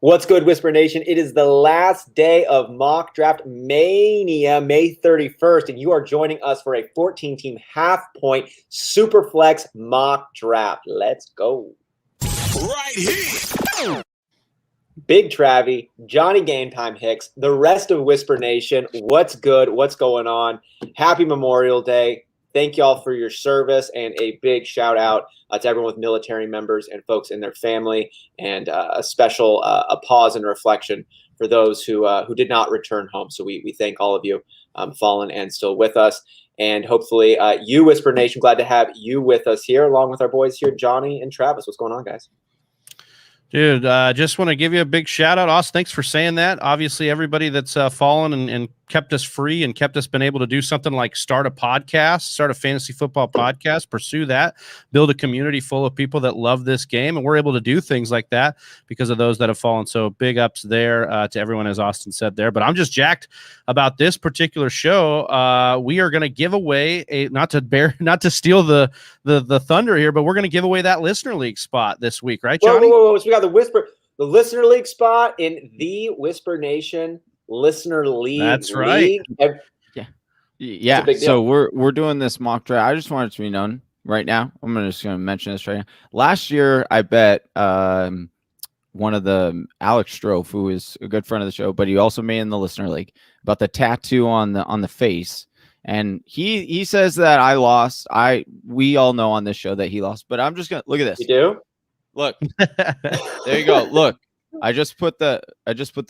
What's good, Whisper Nation? It is the last day of Mock Draft Mania, May 31st, and you are joining us for a 14-team half-point Superflex mock draft. Let's go. Right here. Big Travie, Johnny Game Time Hicks, the rest of Whisper Nation, what's good? What's going on? Happy Memorial Day. Thank y'all for your service, and a big shout out to everyone with military members and folks in their family, and a special a pause and reflection for those who did not return home. So we thank all of you, fallen and still with us, and hopefully you, Whisper Nation, glad to have you with us here, along with our boys here, Johnny and Travis. What's going on, guys? Dude, just want to give you a big shout out. Austin, thanks for saying that. Obviously, everybody that's fallen and kept us free and kept us been able to do something like start a podcast, start a fantasy football podcast, pursue that, build a community full of people that love this game. And we're able to do things like that because of those that have fallen. So big ups there to everyone, as Austin said there. But I'm just jacked about this particular show. We are going to give away not to steal the thunder here, but we're going to give away that listener league spot this week, right, Johnny? Whoa. So we got the listener league spot in the Whisper Nation Listener League. That's right. Yeah. So we're doing this mock draft. I just want it to be known right now. I'm just going to mention this right now. Last year, I bet one of the Alex Strofe, who is a good friend of the show, but he also made in the Listener League, about the tattoo on the face. And he says that I lost. We all know on this show that he lost, but I'm just gonna look at this. You do? Look, there you go. Look, I just put the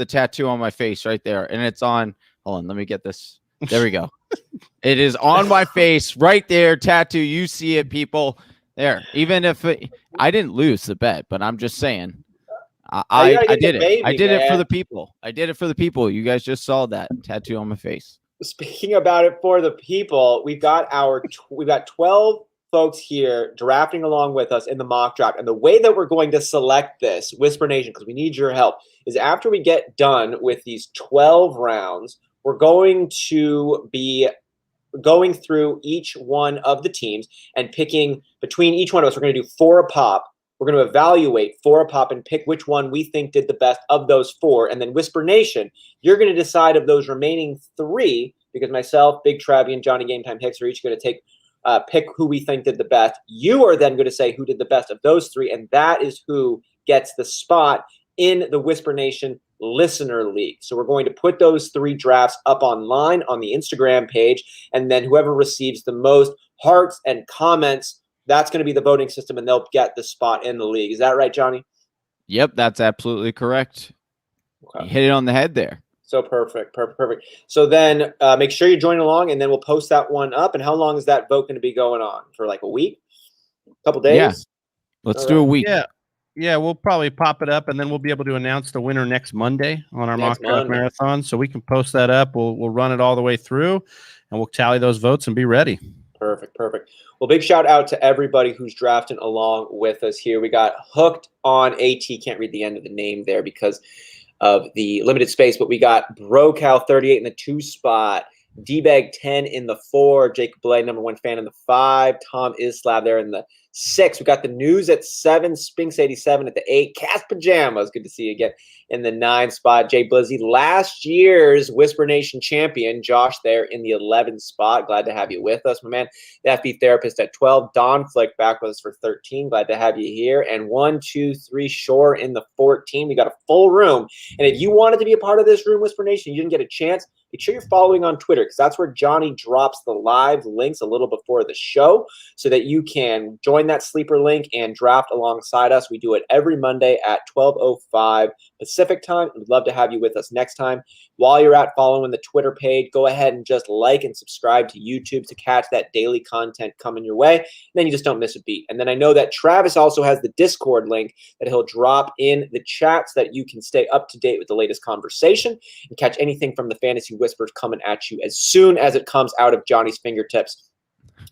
tattoo on my face right there, and it's on. Hold on, let me get this. There we go. It is on my face right there, tattoo. You see it, people. There. Even if I didn't lose the bet, but I'm just saying, I did it. Baby, I did it for the people. I did it for the people. You guys just saw that tattoo on my face. Speaking about it for the people, we've got 12 folks here drafting along with us in the mock draft. And the way that we're going to select this, Whisper Nation, because we need your help, is after we get done with these 12 rounds, we're going to be going through each one of the teams and picking between each one of us. We're going to do 4 a pop. We're going to evaluate 4 a pop and pick which one we think did the best of those 4. And then Whisper Nation, you're going to decide of those remaining 3, because myself, Big Travie, and Johnny Game Time Hicks are each going to pick who we think did the best. You are then going to say who did the best of those 3, and that is who gets the spot in the Whisper Nation Listener League. So we're going to put those 3 drafts up online on the Instagram page, and then whoever receives the most hearts and comments, that's going to be the voting system, and they'll get the spot in the league. Is that right, Johnny? Yep, that's absolutely correct. Okay. You hit it on the head there. So perfect. So then make sure you join along, and then we'll post that one up. And how long is that vote going to be going on? For like a week? A couple days? Yeah. Let's do a week. Yeah, we'll probably pop it up, and then we'll be able to announce the winner next Monday on our mock draft marathon. So we can post that up. We'll run it all the way through, and we'll tally those votes and be ready. Perfect. Well, big shout out to everybody who's drafting along with us here. We got Hooked on AT. Can't read the end of the name there because of the limited space, but we got BroCal 38 in the 2 spot, D-Bag 10 in the 4, Jacob Bley, number 1 fan in the 5, Tom Islab there in the 6. We got the News at 7, Spinks 87 at the 8, Cast Pajamas, good to see you again, in the 9 spot, Jay Blizzy, last year's Whisper Nation champion, Josh there in the 11 spot. Glad to have you with us, my man. The FB Therapist at 12, Don Flick back with us for 13. Glad to have you here. And 1, 2, 3, Shore in the 14. We got a full room. And if you wanted to be a part of this room, Whisper Nation, you didn't get a chance, make sure you're following on Twitter, because that's where Johnny drops the live links a little before the show so that you can join that sleeper link and draft alongside us. We do it every Monday at 12:05 Pacific time. We'd love to have you with us next time. While you're at following the Twitter page, go ahead and just like and subscribe to YouTube to catch that daily content coming your way. And then you just don't miss a beat. And then I know that Travis also has the Discord link that he'll drop in the chat so that you can stay up to date with the latest conversation and catch anything from the Fantasy Whispers coming at you as soon as it comes out of Johnny's fingertips.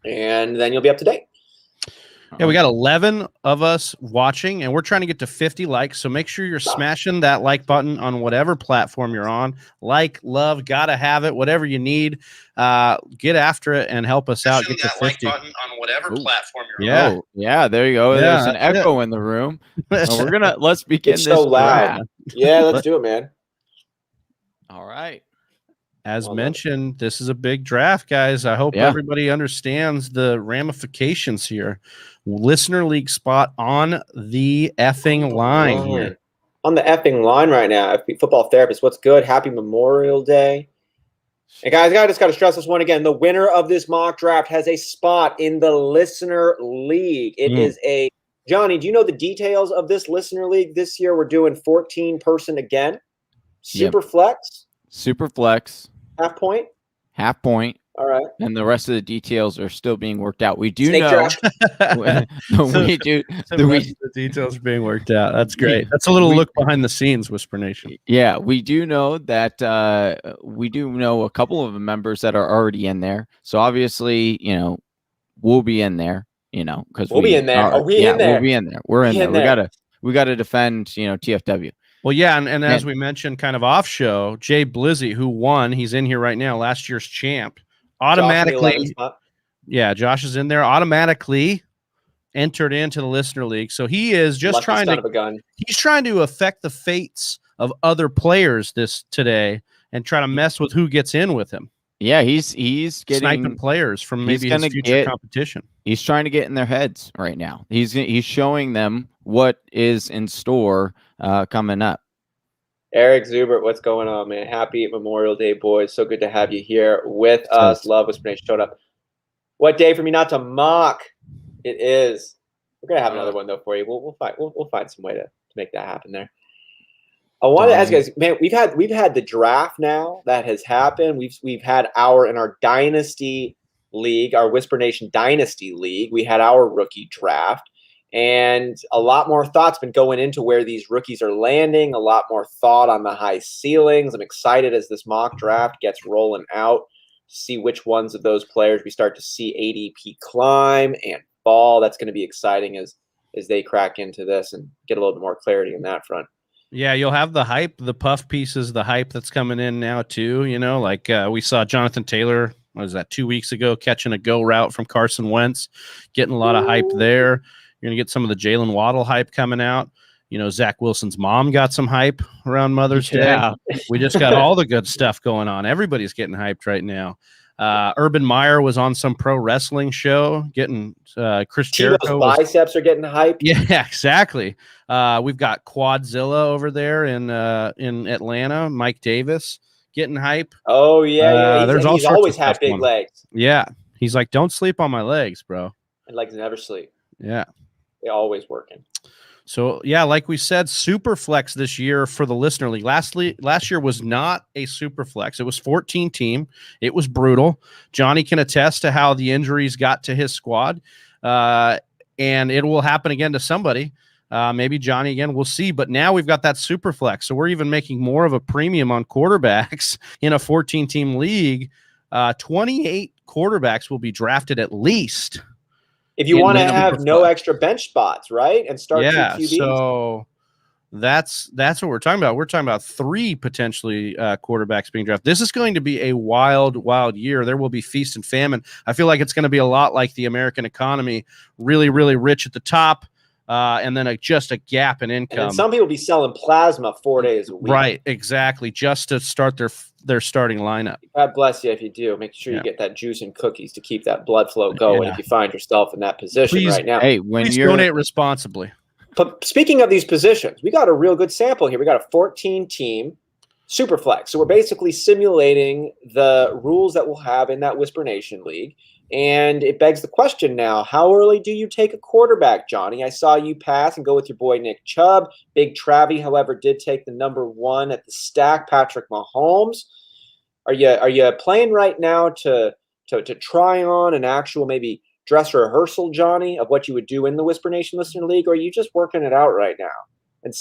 And then you'll be up to date. Yeah, we got 11 of us watching, and we're trying to get to 50 likes. So make sure you're smashing that like button on whatever platform you're on. Like, love, gotta have it, whatever you need. Get after it and help us out. Get to 50. Like button on whatever platform you're on. Yeah, there you go. Yeah, there's an echo in the room. Let's begin it's this. So loud. Yeah, let's do it, man. All right. As mentioned, this is a big draft, guys. I hope everybody understands the ramifications here. Listener league spot on the effing line here. On the effing line right now. FP Football Therapist, what's good? Happy Memorial Day. And guys, I just got to stress this one again. The winner of this mock draft has a spot in the Listener League. It is a Johnny, do you know the details of this Listener League this year? We're doing 14-person again. Superflex. Superflex. Half point. All right. And the rest of the details are still being worked out. We do Snake know the details are being worked out. That's great. That's a little look behind the scenes, Whisper Nation. Yeah, we do know that we do know a couple of members that are already in there. So obviously, we'll be in there, because we'll be in there. Are we in there? We'll be in there. We're in there. We gotta defend, TFW. Well, yeah, and as we mentioned, kind of off show, Jay Blizzy, who won, he's in here right now, last year's champ, automatically. Josh is in there, automatically entered into the Listener League. So he is just trying to affect the fates of other players today and try to mess with who gets in with him. Yeah, he's getting sniping players from maybe his future competition. He's trying to get in their heads right now. He's showing them what is in store coming up. Eric Zubert, what's going on, man? Happy Memorial Day, boys. So good to have you here with us. Love Whisper Nation showed up. What day for me not to mock? It is. We're gonna have another one though for you. We'll find some way to make that happen there. I want to ask you guys, man. We've had the draft now that has happened. We've had in our Dynasty League, our Whisper Nation Dynasty League. We had our rookie draft, and a lot more thought's been going into where these rookies are landing. A lot more thought on the high ceilings. I'm excited as this mock draft gets rolling out to see which ones of those players we start to see ADP climb and fall. That's going to be exciting as they crack into this and get a little bit more clarity in that front. Yeah, you'll have the hype, the puff pieces, the hype that's coming in now too. Like we saw Jonathan Taylor, what was that, 2 weeks ago, catching a go route from Carson Wentz, getting a lot of hype there. You're going to get some of the Jalen Waddle hype coming out. Zack Wilson's mom got some hype around Mother's Day. We just got all the good stuff going on. Everybody's getting hyped right now. Urban Meyer was on some pro wrestling show getting Chris Jericho. Biceps are getting hyped. Yeah, exactly. We've got Quadzilla over there in Atlanta. Mike Davis getting hype. Oh yeah. He's always had big legs. Yeah, he's like, don't sleep on my legs, bro. And legs never sleep. Yeah, they're always working. So, yeah, like we said, Superflex this year for the Listener League. Last year was not a Superflex. It was 14-team. It was brutal. Johnny can attest to how the injuries got to his squad, and it will happen again to somebody. Maybe Johnny again. We'll see. But now we've got that Superflex, so we're even making more of a premium on quarterbacks in a 14-team league. 28 quarterbacks will be drafted at least. If you want to have no extra bench spots, right? And start two QBs. So that's what we're talking about. We're talking about 3 potentially quarterbacks being drafted. This is going to be a wild year. There will be feast and famine. I feel like it's going to be a lot like the American economy, really, really rich at the top, and then just a gap in income. And some people be selling plasma 4 days a week. Right, exactly, just to start their starting lineup. God bless you if you do. Make sure you get that juice and cookies to keep that blood flow going if you find yourself in that position right now. Hey, please donate responsibly. But speaking of these positions, we got a real good sample here. We got a 14-team Superflex. So we're basically simulating the rules that we'll have in that Whisper Nation League. And it begs the question now, how early do you take a quarterback, Johnny? I saw you pass and go with your boy Nick Chubb. Big Travie, however, did take the number 1 at the stack, Patrick Mahomes. Are you playing right now to try on an actual maybe dress rehearsal, Johnny, of what you would do in the Whisper Nation Listener League, or are you just working it out right now and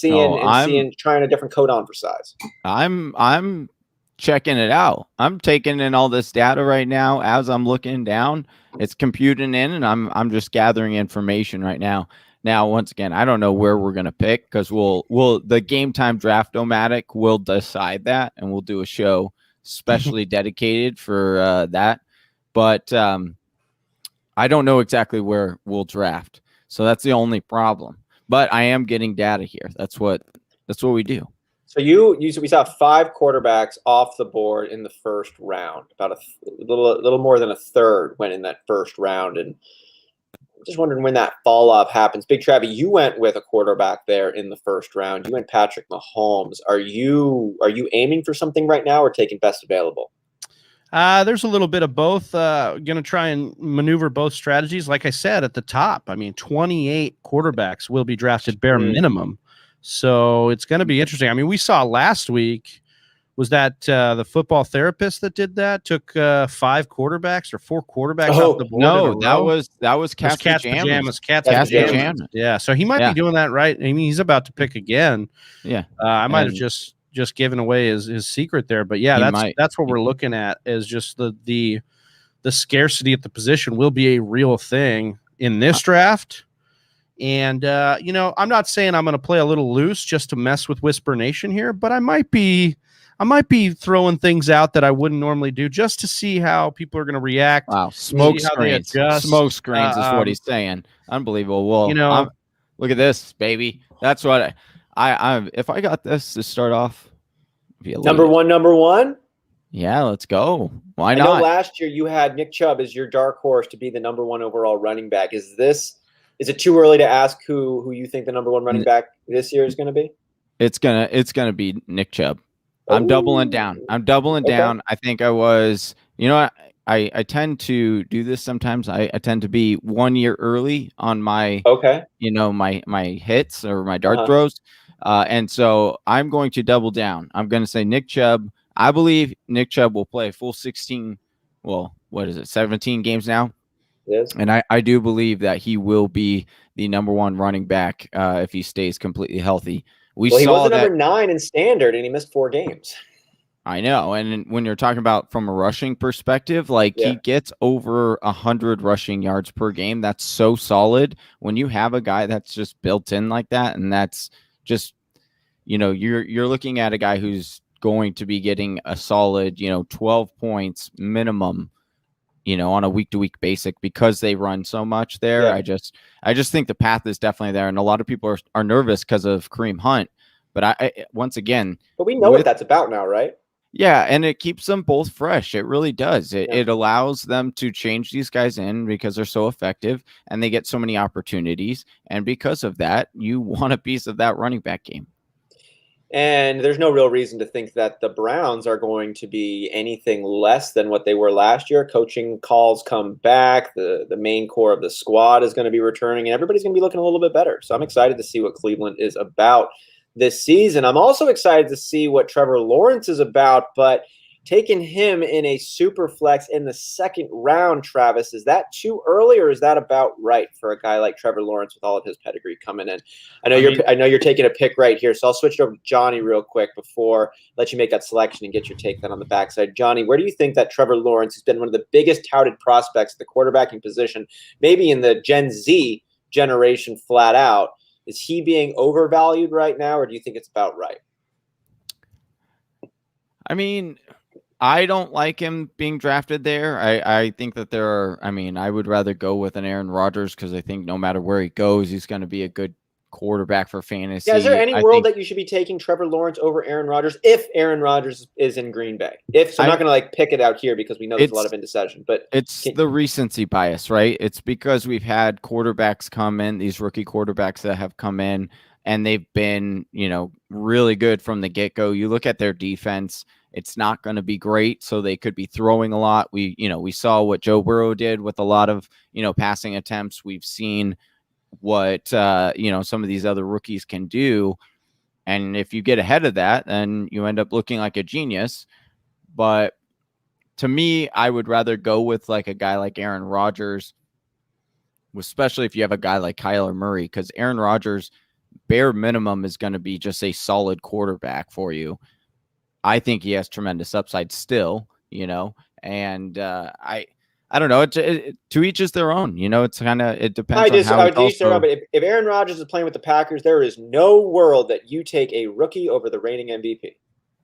trying a different code on for size? I'm checking it out. I'm taking in all this data right now as I'm looking down. It's computing in, and I'm just gathering information right now. Now, once again, I don't know where we're gonna pick because we'll the Game Time Draft-O-Matic will decide that, and we'll do a show specially dedicated for that. But I don't know exactly where we'll draft, so that's the only problem. But I am getting data here. That's what we do. So we saw 5 quarterbacks off the board in the first round. About a little more than a third went in that first round, and I'm just wondering when that fall off happens. Big Travie, you went with a quarterback there in the first round. You went Patrick Mahomes. Are you aiming for something right now, or taking best available? There's a little bit of both. Going to try and maneuver both strategies. Like I said at the top, I mean, 28 quarterbacks will be drafted bare minimum. So it's going to be interesting. I mean, we saw last week, was that the football therapist that did that? Took 5 quarterbacks or 4 quarterbacks off the board. No, that was Cat's Pajamas. Cat's Pajamas. Yeah, so he might be doing that right. I mean, he's about to pick again. Yeah, I might have just given away his secret there, but yeah, that's what we're looking at, is just the scarcity at the position will be a real thing in this draft. And I'm not saying I'm going to play a little loose just to mess with Whisper Nation here, but I might be throwing things out that I wouldn't normally do just to see how people are going to react. Wow, smoke screens is what he's saying. Unbelievable. Well, look at this, baby. That's what I if I got this to start off, number one. Yeah, let's go. Why I not? know last year you had Nick Chubb as your dark horse to be the number 1 overall running back. Is it too early to ask who you think the number 1 running back this year is going to be? It's gonna be Nick Chubb. I'm doubling down. I think I was. I tend to do this sometimes. I tend to be 1 year early on my my hits or my dart throws, and so I'm going to double down. I'm going to say Nick Chubb. I believe Nick Chubb will play a full 16. Well, what is it? 17 games now. Yes. And I do believe that he will be the number 1 running back if he stays completely healthy. He was the number 9 in standard, and he missed 4 games. I know. And when you're talking about from a rushing perspective, he gets over 100 rushing yards per game. That's so solid when you have a guy that's just built in like that. And that's just, you're looking at a guy who's going to be getting a solid, 12 points minimum, on a week-to-week basis because they run so much there. Yeah. I just think the path is definitely there, and a lot of people are nervous because of Kareem Hunt. But I once again, but we know what that's about now, right? Yeah, and it keeps them both fresh. It really does. It allows them to change these guys in because they're so effective, and they get so many opportunities. And because of that, you want a piece of that running back game. And there's no real reason to think that the Browns are going to be anything less than what they were last year. Coaching calls come back. The main core of the squad is going to be returning, and everybody's going to be looking a little bit better. So I'm excited to see what Cleveland is about this season. I'm also excited to see what Trevor Lawrence is about, but taking him in a super flex in the 2nd round, Travis, is that too early, or is that about right for a guy like Trevor Lawrence with all of his pedigree coming in? I know you're taking a pick right here, so I'll switch it over to Johnny real quick before let you make that selection and get your take then on the backside. Johnny, where do you think that Trevor Lawrence has been one of the biggest touted prospects at the quarterbacking position, maybe in the Gen Z generation flat out? Is he being overvalued right now, or do you think it's about right? I mean, I don't like him being drafted there. I think that I would rather go with an Aaron Rodgers because I think no matter where he goes, he's going to be a good quarterback for fantasy. Yeah, is there any world that you should be taking Trevor Lawrence over Aaron Rodgers if Aaron Rodgers is in Green Bay? I'm not going to pick it out here because we know there's a lot of indecision. But it's the recency bias, right? It's because we've had quarterbacks come in, these rookie quarterbacks that have come in, and they've been, really good from the get-go. You look at their defense, it's not going to be great, so they could be throwing a lot. We saw what Joe Burrow did with a lot of, passing attempts. We've seen what, some of these other rookies can do. And if you get ahead of that, then you end up looking like a genius. But to me, I would rather go with a guy like Aaron Rodgers, especially if you have a guy like Kyler Murray, because Aaron Rodgers, bare minimum, is going to be just a solid quarterback for you. I think he has tremendous upside still, and I don't know. To each is their own, It's it depends on how. But if Aaron Rodgers is playing with the Packers, there is no world that you take a rookie over the reigning MVP.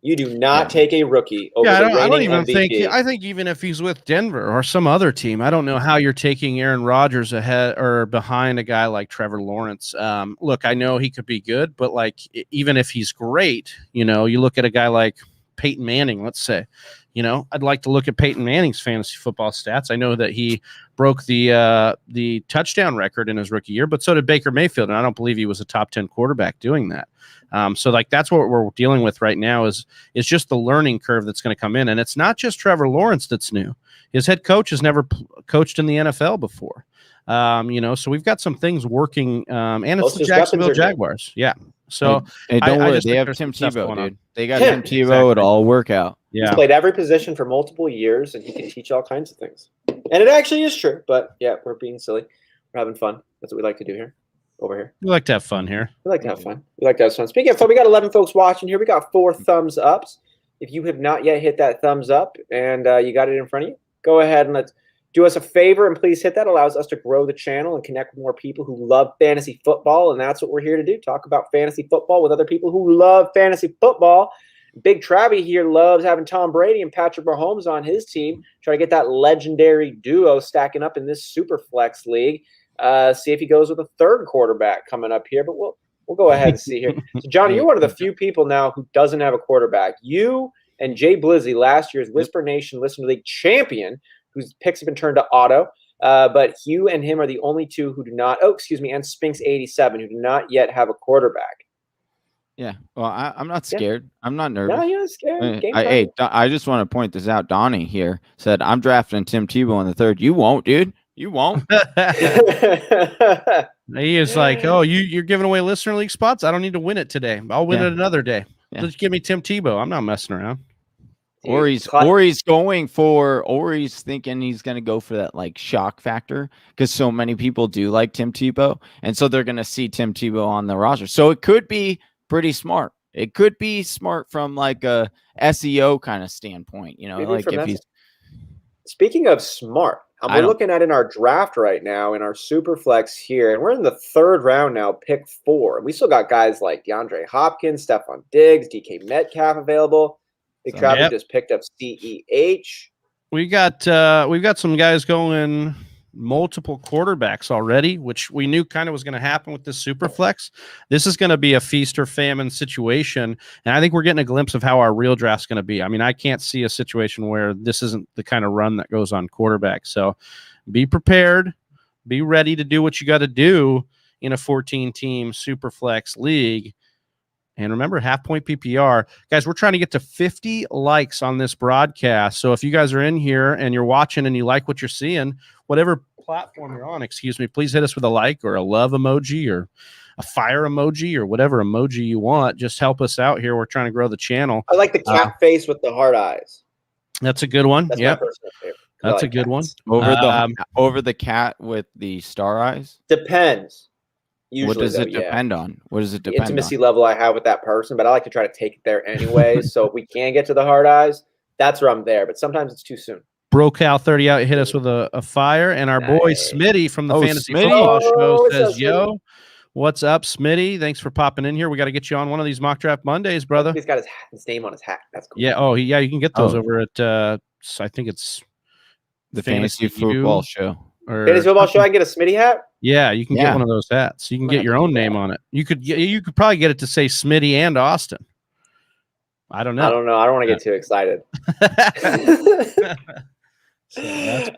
You do not take a rookie over the reigning I don't even MVP. I think even if he's with Denver or some other team, I don't know how you're taking Aaron Rodgers ahead or behind a guy like Trevor Lawrence. Look, I know he could be good, but like even if he's great, you look at a guy like Peyton Manning, let's say. I'd like to look at Peyton Manning's fantasy football stats. I know that he broke the touchdown record in his rookie year, but so did Baker Mayfield, and I don't believe he was a top 10 quarterback doing that. So like that's what we're dealing with right now is just the learning curve that's going to come in, and it's not just Trevor Lawrence that's new. His head coach has never coached in the NFL before. So we've got some things working, and it's the Jacksonville Jaguars. Yeah. So hey, don't worry, they have Tim Tebow, dude. They got Tim Tebow. Exactly. It'll all work out. Yeah. He's played every position for multiple years, and he can teach all kinds of things. And it actually is true. But yeah, we're being silly. We're having fun. That's what we like to do here. Over here. We like to have fun here. We like to have fun. We like to have fun. Speaking of fun, we got 11 folks watching here. We got 4 thumbs ups. If you have not yet hit that thumbs up and you got it in front of you, go ahead and let's do us a favor and please hit that. It allows us to grow the channel and connect with more people who love fantasy football. And that's what we're here to do. Talk about fantasy football with other people who love fantasy football. Big Travie here loves having Tom Brady and Patrick Mahomes on his team. Try to get that legendary duo stacking up in this Superflex league. See if he goes with a third quarterback coming up here. But we'll go ahead and see here. So, Johnny, you're one of the few people now who doesn't have a quarterback. You and Jay Blizzy, last year's Whisper Nation Listener League champion, whose picks have been turned to auto. But Hugh and him are the only two who do not. Oh, excuse me, and Spinks87 who do not yet have a quarterback. Yeah, well, I'm not scared. Yeah. I'm not nervous. No, you're not scared. I just want to point this out. Donnie here said, I'm drafting Tim Tebow in the 3rd. You won't, dude. You won't. He is like, oh, you're giving away listener league spots? I don't need to win it today. I'll win it another day. Yeah. Just give me Tim Tebow. I'm not messing around. Or he's thinking he's going to go for that like shock factor because so many people do like Tim Tebow. And so they're going to see Tim Tebow on the roster. So it could be pretty smart. It could be smart from like a SEO kind of standpoint, maybe like if he's. Speaking of smart, we're looking at in our draft right now in our Superflex here, and we're in the 3rd round now, pick 4. We still got guys like DeAndre Hopkins, Stephon Diggs, DK Metcalf available. Big Travis just picked up CEH. We've got some guys going multiple quarterbacks already, which we knew kind of was going to happen with this Superflex. This is going to be a feast or famine situation, and I think we're getting a glimpse of how our real draft's going to be. I mean, I can't see a situation where this isn't the kind of run that goes on quarterback. So be prepared, be ready to do what you got to do in a 14-team Superflex league. And remember, half-point PPR. Guys, we're trying to get to 50 likes on this broadcast. So if you guys are in here and you're watching and you like what you're seeing, whatever platform you're on, please hit us with a like or a love emoji or a fire emoji or whatever emoji you want. Just help us out here. We're trying to grow the channel. I like the cat face with the hard eyes. That's a good one. That's my personal favorite. That's a good one. Over the cat with the star eyes? Depends. Usually, what does it depend on? What does it depend on? Intimacy level I have with that person, but I like to try to take it there anyway. So if we can get to the hard eyes, that's where I'm there. But sometimes it's too soon. BroCal 30 out hit us with a fire, and our boy Smitty from the Fantasy Football Show says, "Yo, what's up, Smitty? Thanks for popping in here. We got to get you on one of these mock draft Mondays, brother." He's got his name on his hat. That's cool. Yeah. Oh, yeah. You can get those over at I think it's the Fantasy Football Show. Fantasy Football Show. I can get a Smitty hat. Yeah, you can get one of those hats. You can get your own name on it. You could probably get it to say Smitty and Austin. I don't know. I don't want to get too excited.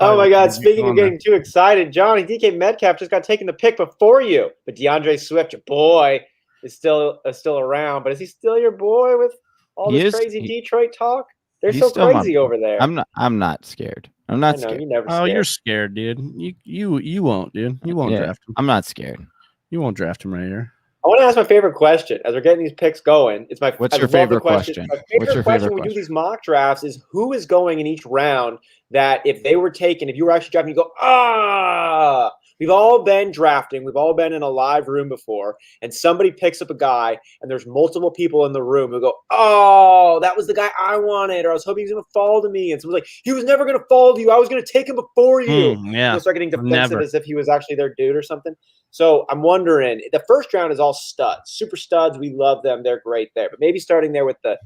Oh my God! Speaking of getting too excited, Johnny, DK Metcalf just got taken the pick before you, but DeAndre Swift, your boy, is still around. But is he still your boy with all this crazy Detroit talk? They're so crazy over there. I'm not scared. I'm not scared. You're never scared. Oh, you're scared, dude. You won't, dude. You won't draft him. I'm not scared. You won't draft him right here. I want to ask my favorite question as we're getting these picks going. What's your favorite question? My favorite question when we do these mock drafts is who is going in each round that if they were taken, if you were actually drafting, you go, ah. We've all been drafting. We've all been in a live room before, and somebody picks up a guy, and there's multiple people in the room who go, oh, that was the guy I wanted, or I was hoping he was going to fall to me. And someone's like, he was never going to fall to you. I was going to take him before you. Yeah. Start getting defensive as if he was actually their dude or something. So I'm wondering, the first round is all studs, super studs. We love them. They're great there. But maybe starting there with the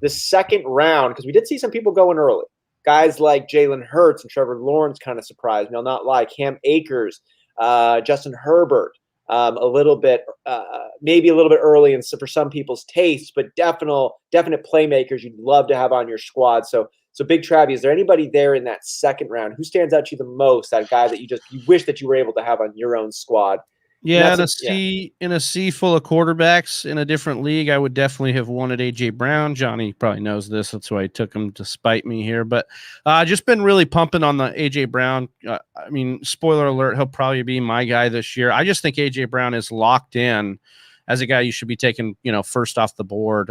the second round, because we did see some people going early. Guys like Jalen Hurts and Trevor Lawrence kind of surprised me. I'll not lie. Cam Akers, Justin Herbert, a little bit, maybe a little bit early, and so for some people's tastes, but definite playmakers you'd love to have on your squad. So Big Travie, is there anybody there in that second round who stands out to you the most? That guy that you wish that you were able to have on your own squad? Yeah, in a sea full of quarterbacks in a different league, I would definitely have wanted AJ Brown. Johnny probably knows this. That's why I took him to spite me here. But just been really pumping on the AJ Brown. I mean, spoiler alert, he'll probably be my guy this year. I just think AJ Brown is locked in as a guy you should be taking, first off the board,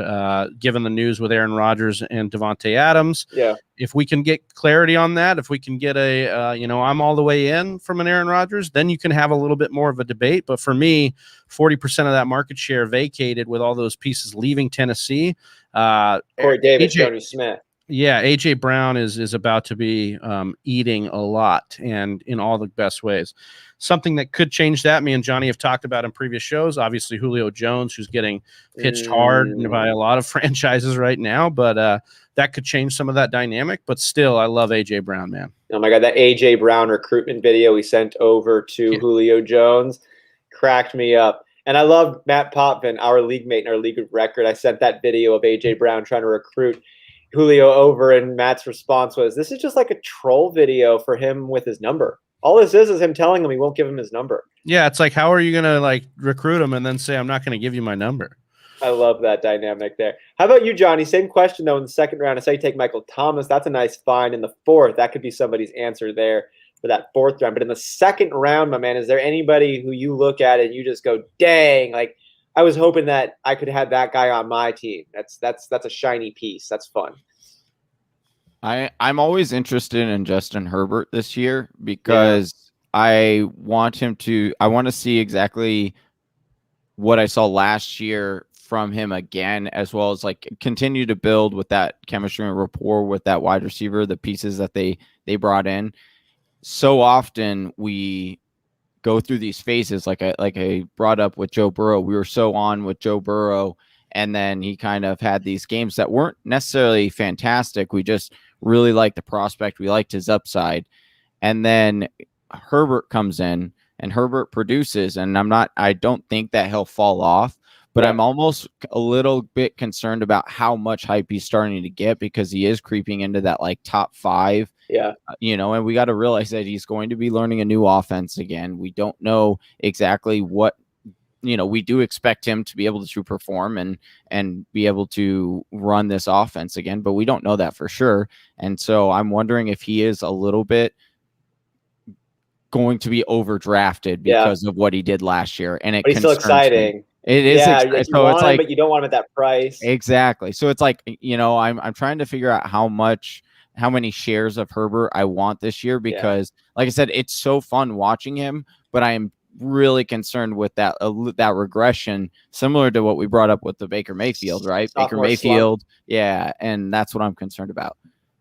given the news with Aaron Rodgers and Devontae Adams. Yeah. If we can get clarity on that, if we can get I'm all the way in from an Aaron Rodgers, then you can have a little bit more of a debate. But for me, 40% of that market share vacated with all those pieces leaving Tennessee. Corey Davis, Johnny Smith. Yeah, AJ Brown is about to be eating a lot, and in all the best ways. Something that could change that, me and Johnny have talked about in previous shows, obviously Julio Jones, who's getting pitched hard by a lot of franchises right now, but that could change some of that dynamic. But still, I love AJ Brown, man. Oh my God, that AJ Brown recruitment video we sent over to Julio Jones cracked me up. And I love Matt Potvin, our league mate in our league of record. I sent that video of AJ Brown trying to recruit Julio over, and Matt's response was, "This is just like a troll video for him with his number. All this is him telling him he won't give him his number." Yeah, it's like, how are you gonna recruit him and then say, "I'm not gonna give you my number"? I love that dynamic there. How about you, Johnny? Same question though in the second round. I saw you take Michael Thomas. That's a nice find. In the fourth, that could be somebody's answer there for that fourth round. But in the second round, my man, is there anybody who you look at and you just go, "Dang, I was hoping that I could have that guy on my team"? That's a shiny piece. That's fun. I'm always interested in Justin Herbert this year because I want to see exactly what I saw last year from him again, as well as continue to build with that chemistry and rapport with that wide receiver, the pieces that they brought in. So often we go through these phases, like I brought up with Joe Burrow. We were so on with Joe Burrow, and then he kind of had these games that weren't necessarily fantastic. We just really liked the prospect. We liked his upside. And then Herbert comes in and Herbert produces, and I don't think that he'll fall off, but I'm almost a little bit concerned about how much hype he's starting to get, because he is creeping into that top 5. Yeah. And we got to realize that he's going to be learning a new offense again. We don't know exactly what, we do expect him to be able to perform and be able to run this offense again, but we don't know that for sure. And so I'm wondering if he is a little bit going to be overdrafted because of what he did last year. And but he's still exciting. It is. Yeah, so it's him, but you don't want him at that price. Exactly. So it's I'm trying to figure out how many shares of Herbert I want this year, because like I said, it's so fun watching him, but I am really concerned with that regression, similar to what we brought up with the Baker Mayfield, right? Sophomore Baker Mayfield. slump. Yeah. And that's what I'm concerned about.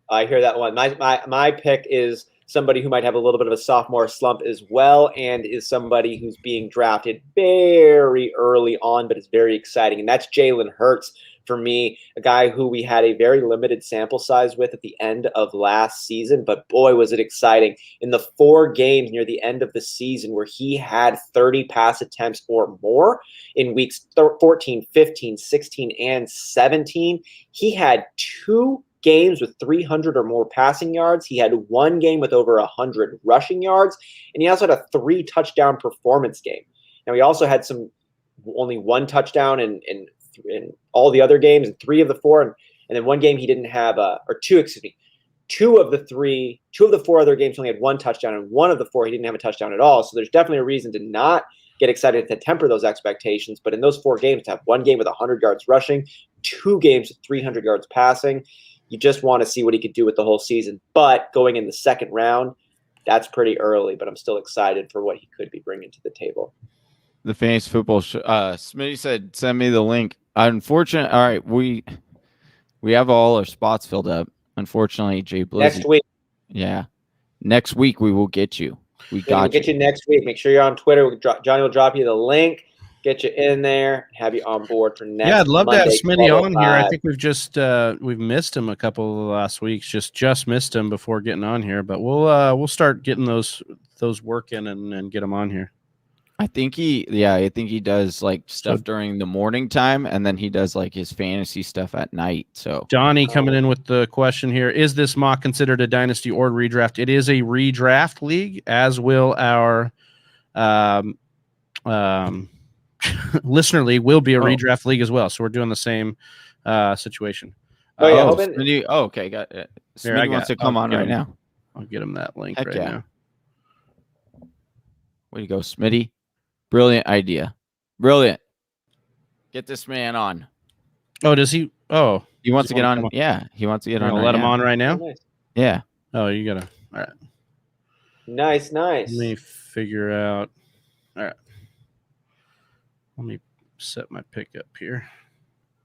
I hear that one. My pick is somebody who might have a little bit of a sophomore slump as well, and is somebody who's being drafted very early on, but is very exciting. And that's Jalen Hurts. For me, a guy who we had a very limited sample size with at the end of last season, but boy, was it exciting. In the 4 games near the end of the season where he had 30 pass attempts or more in weeks 14, 15, 16, and 17, he had 2 games with 300 or more passing yards. He had 1 game with over 100 rushing yards, and he also had a 3 touchdown performance game. Now, he also had only 1 touchdown in all the other games, and 3 of the 4, and then 1 game he didn't have, or 2, excuse me, 2 of the 4 other games only had 1 touchdown, and 1 of the 4 he didn't have a touchdown at all. So there's definitely a reason to not get excited, to temper those expectations. But in those 4 games, to have 1 game with 100 yards rushing, 2 games with 300 yards passing, you just want to see what he could do with the whole season. But going in the second round, that's pretty early, but I'm still excited for what he could be bringing to the table. The fantasy football Smitty said, send me the link. Unfortunately, all right, we have all our spots filled up. Unfortunately, Jay Blizzy. Next week. Yeah. Next week we will get you. We'll get you next week. Make sure you're on Twitter. Johnny will drop you the link. get you in there, have you on board for next. Yeah, I'd love Monday, to have Smitty on here. I 12:05. think we've just we've missed him a couple of the last weeks. Just missed him before getting on here, but we'll start getting those working and get him on here. I think he does like stuff during the morning time, and then he does like his fantasy stuff at night. So Johnny coming in with the question here: is this mock considered a dynasty or redraft? It is a redraft league, as will our listener league will be a redraft league as well. So we're doing the same situation. Smitty, okay, got it. Smitty wants to come on right now. I'll get him that link now. Way to go, Smitty. Brilliant idea. Brilliant. Get this man on. Oh, does he? Oh, he wants to get on. Yeah, he wants to get on. Let him on right now. Nice. Yeah. Oh, you gotta. All right. Nice. Let me figure out. All right. Let me set my pick up here.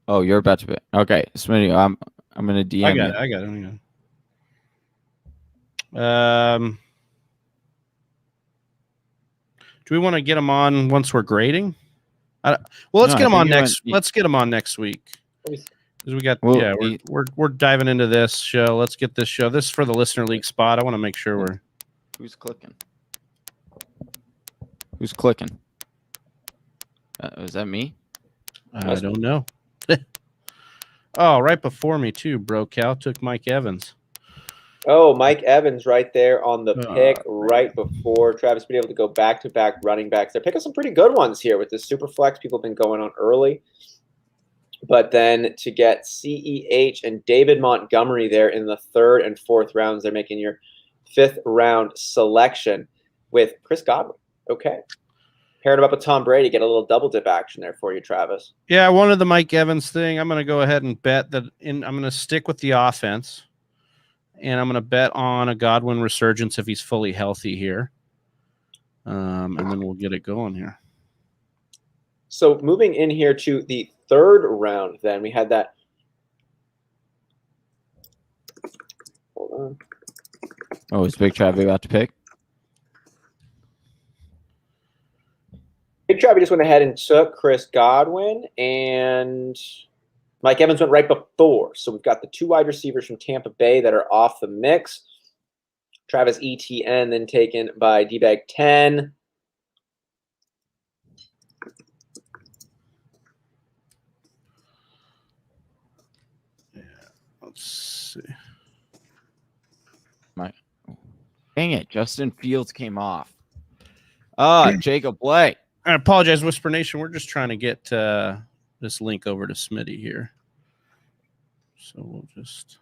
Oh, you're about to pick. Okay, Smitty, I'm gonna DM. I got it. Do we want to get him on once we're grading? Let's get him on next. Let's get him on next week. Because we got we're diving into this show. Let's get this show. This is for the listener league spot. I want to make sure we're. Who's clicking? Who's clicking? Is that me? I don't know. Oh, right before me too, bro. Cal took Mike Evans. Oh, Mike Evans right there on the pick right before Travis been able to go back-to-back running backs. They're picking some pretty good ones here with this Superflex. People have been going on early. But then to get CEH and David Montgomery there in the 3rd and 4th rounds, they're making your 5th round selection with Chris Godwin. Okay. Paired him up with Tom Brady, get a little double dip action there for you, Travis. Yeah, I wanted the Mike Evans thing. I'm going to go ahead and bet that I'm going to stick with the offense. And I'm going to bet on a Godwin resurgence if he's fully healthy here. And then we'll get it going here. So moving in here to the 3rd round, then we had that. Hold on. Oh, is Big Travi about to pick? Big Travi just went ahead and took Chris Godwin, and Mike Evans went right before. So we've got the 2 wide receivers from Tampa Bay that are off the mix. Travis Etienne then taken by D-Bag 10. Yeah, let's see. Dang it, Justin Fields came off. Jacob Bley. I apologize, Whisper Nation. We're just trying to get this link over to Smitty here. So we'll just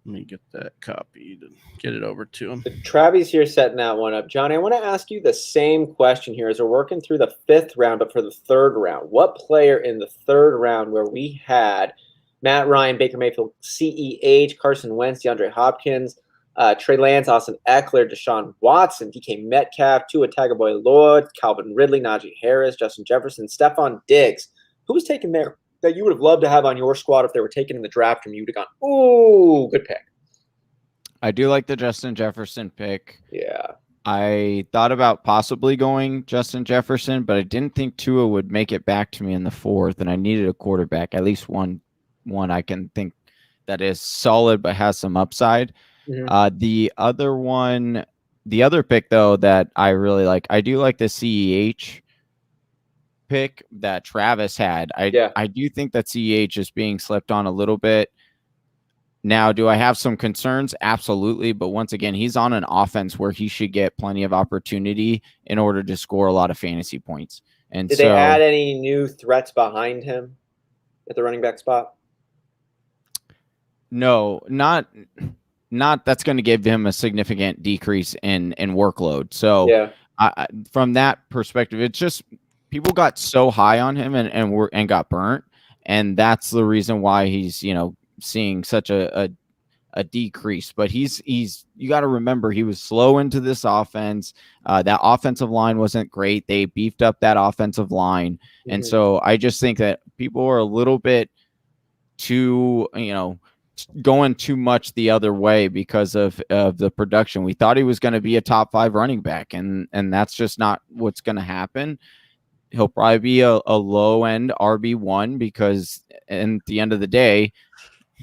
let me get that copied and get it over to him. Travis here setting that one up. Johnny, I want to ask you the same question here as we're working through the 5th round, but for the 3rd round. What player in the 3rd round where we had Matt Ryan, Baker Mayfield, CEH, Carson Wentz, DeAndre Hopkins, Trey Lance, Austin Eckler, Deshaun Watson, DK Metcalf, Tua Tagovailoa, Calvin Ridley, Najee Harris, Justin Jefferson, Stephon Diggs. Who was taken there that you would have loved to have on your squad if they were taken in the draft and you would have gone, ooh, good pick? I do like the Justin Jefferson pick. Yeah. I thought about possibly going Justin Jefferson, but I didn't think Tua would make it back to me in the 4th, and I needed a quarterback, at least one I can think that is solid but has some upside. Mm-hmm. The other pick, though, that I really like, I do like the CEH pick that Travis had. I do think that CEH is being slept on a little bit. Now, do I have some concerns? Absolutely. But once again, he's on an offense where he should get plenty of opportunity in order to score a lot of fantasy points. And did they add any new threats behind him at the running back spot? No, not that's going to give him a significant decrease in workload. So from that perspective, it's just people got so high on him and got burnt. And that's the reason why he's, seeing such a decrease. But he's you got to remember, he was slow into this offense. That offensive line wasn't great. They beefed up that offensive line. Mm-hmm. And so I just think that people are a little bit too, going too much the other way because of the production. We thought he was going to be a top 5 running back, and that's just not what's going to happen. he'll probably be a low end RB1 because at the end of the day,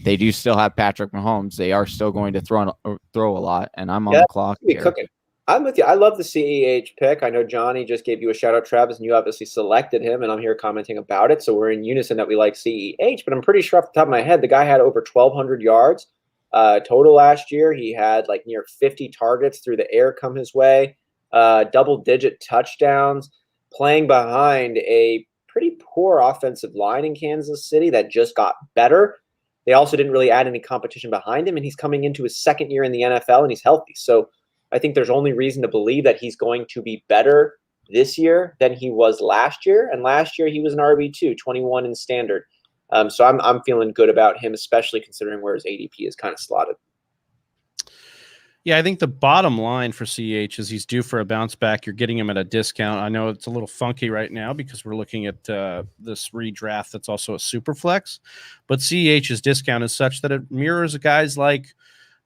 they do still have Patrick Mahomes. They are still going to throw a lot, and I'm on the clock here. Cooking. I'm with you. I love the CEH pick. I know Johnny just gave you a shout out, Travis, and you obviously selected him, and I'm here commenting about it. So we're in unison that we like CEH, but I'm pretty sure off the top of my head, the guy had over 1,200 yards total last year. He had like near 50 targets through the air come his way, double-digit touchdowns, playing behind a pretty poor offensive line in Kansas City that just got better. They also didn't really add any competition behind him, and he's coming into his second year in the NFL, and he's healthy. So I think there's only reason to believe that he's going to be better this year than he was last year. And last year he was an RB2, 21 in standard. So I'm feeling good about him, especially considering where his ADP is kind of slotted. Yeah, I think the bottom line for CH is he's due for a bounce back. You're getting him at a discount. I know it's a little funky right now because we're looking at this redraft that's also a Superflex. But CH's discount is such that it mirrors guys like,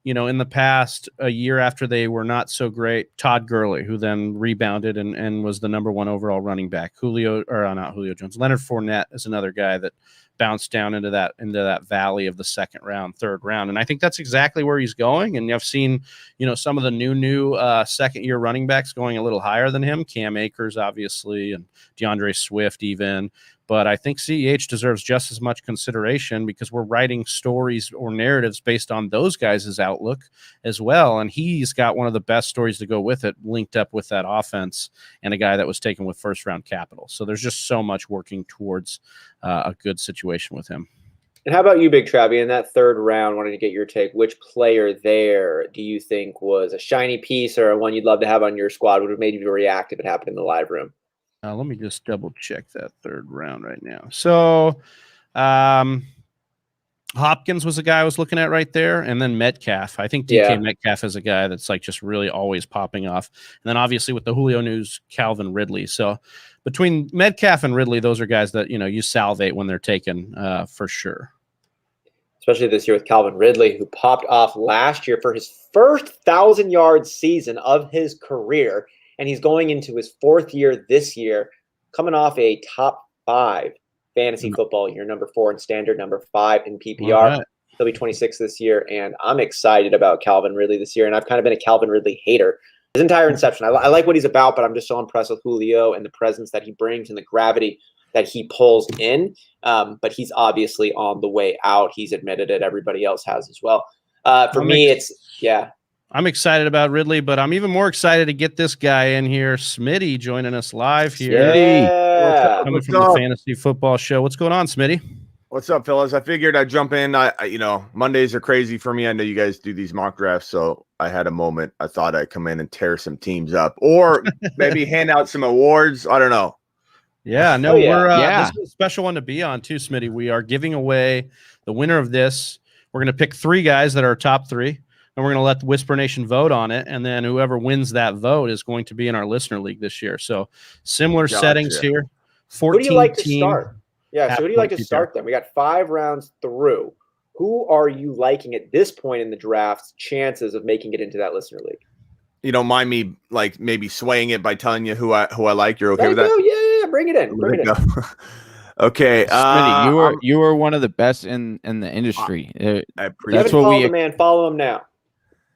in the past, a year after they were not so great, Todd Gurley, who then rebounded and was the number 1 overall running back. Not Julio Jones. Leonard Fournette is another guy that bounced down into that valley of the second round, third round. And I think that's exactly where he's going. And I've seen, some of the new second year running backs going a little higher than him. Cam Akers, obviously, and DeAndre Swift even. But I think CEH deserves just as much consideration because we're writing stories or narratives based on those guys' outlook as well. And he's got one of the best stories to go with it, linked up with that offense and a guy that was taken with first-round capital. So there's just so much working towards a good situation with him. And how about you, Big Travie, in that third round, wanted to get your take. Which player there do you think was a shiny piece or one you'd love to have on your squad, would have made you react if it happened in the live room? Let me just double check that third round right now. So Hopkins was a guy I was looking at right there. And then Metcalf. I think DK Metcalf is a guy that's like just really always popping off. And then obviously with the Julio news, Calvin Ridley. So between Metcalf and Ridley, those are guys that, you salivate when they're taken for sure. Especially this year with Calvin Ridley, who popped off last year for his first 1,000-yard season of his career. And he's going into his fourth year this year, coming off a top 5 fantasy football year, number 4 in standard, number 5 in PPR. Right. He'll be 26 this year, and I'm excited about Calvin Ridley this year. And I've kind of been a Calvin Ridley hater his entire inception. I like what he's about, but I'm just so impressed with Julio and the presence that he brings and the gravity that he pulls in. But he's obviously on the way out. He's admitted it. Everybody else has as well. For me, I'm excited about Ridley, but I'm even more excited to get this guy in here. Smitty joining us live here. Yeah. Coming from the Fantasy Football Show. What's going on, Smitty? What's up, fellas? I figured I'd jump in. Mondays are crazy for me. I know you guys do these mock drafts, so I had a moment. I thought I'd come in and tear some teams up or maybe hand out some awards. I don't know. Yeah, no, this is a special one to be on too, Smitty. We are giving away the winner of this. We're going to pick 3 guys that are top 3. And we're going to let the Whisper Nation vote on it. And then whoever wins that vote is going to be in our listener league this year. So similar settings here. 14 Who do you like to start? Yeah, so who do you like to start then? We got 5 rounds through. Who are you liking at this point in the draft's chances of making it into that listener league? You don't mind me like maybe swaying it by telling you who I like? You're okay with that? Yeah, bring it in. Okay, Smitty, you were one of the best in the industry. I appreciate that's what we man. Follow him now.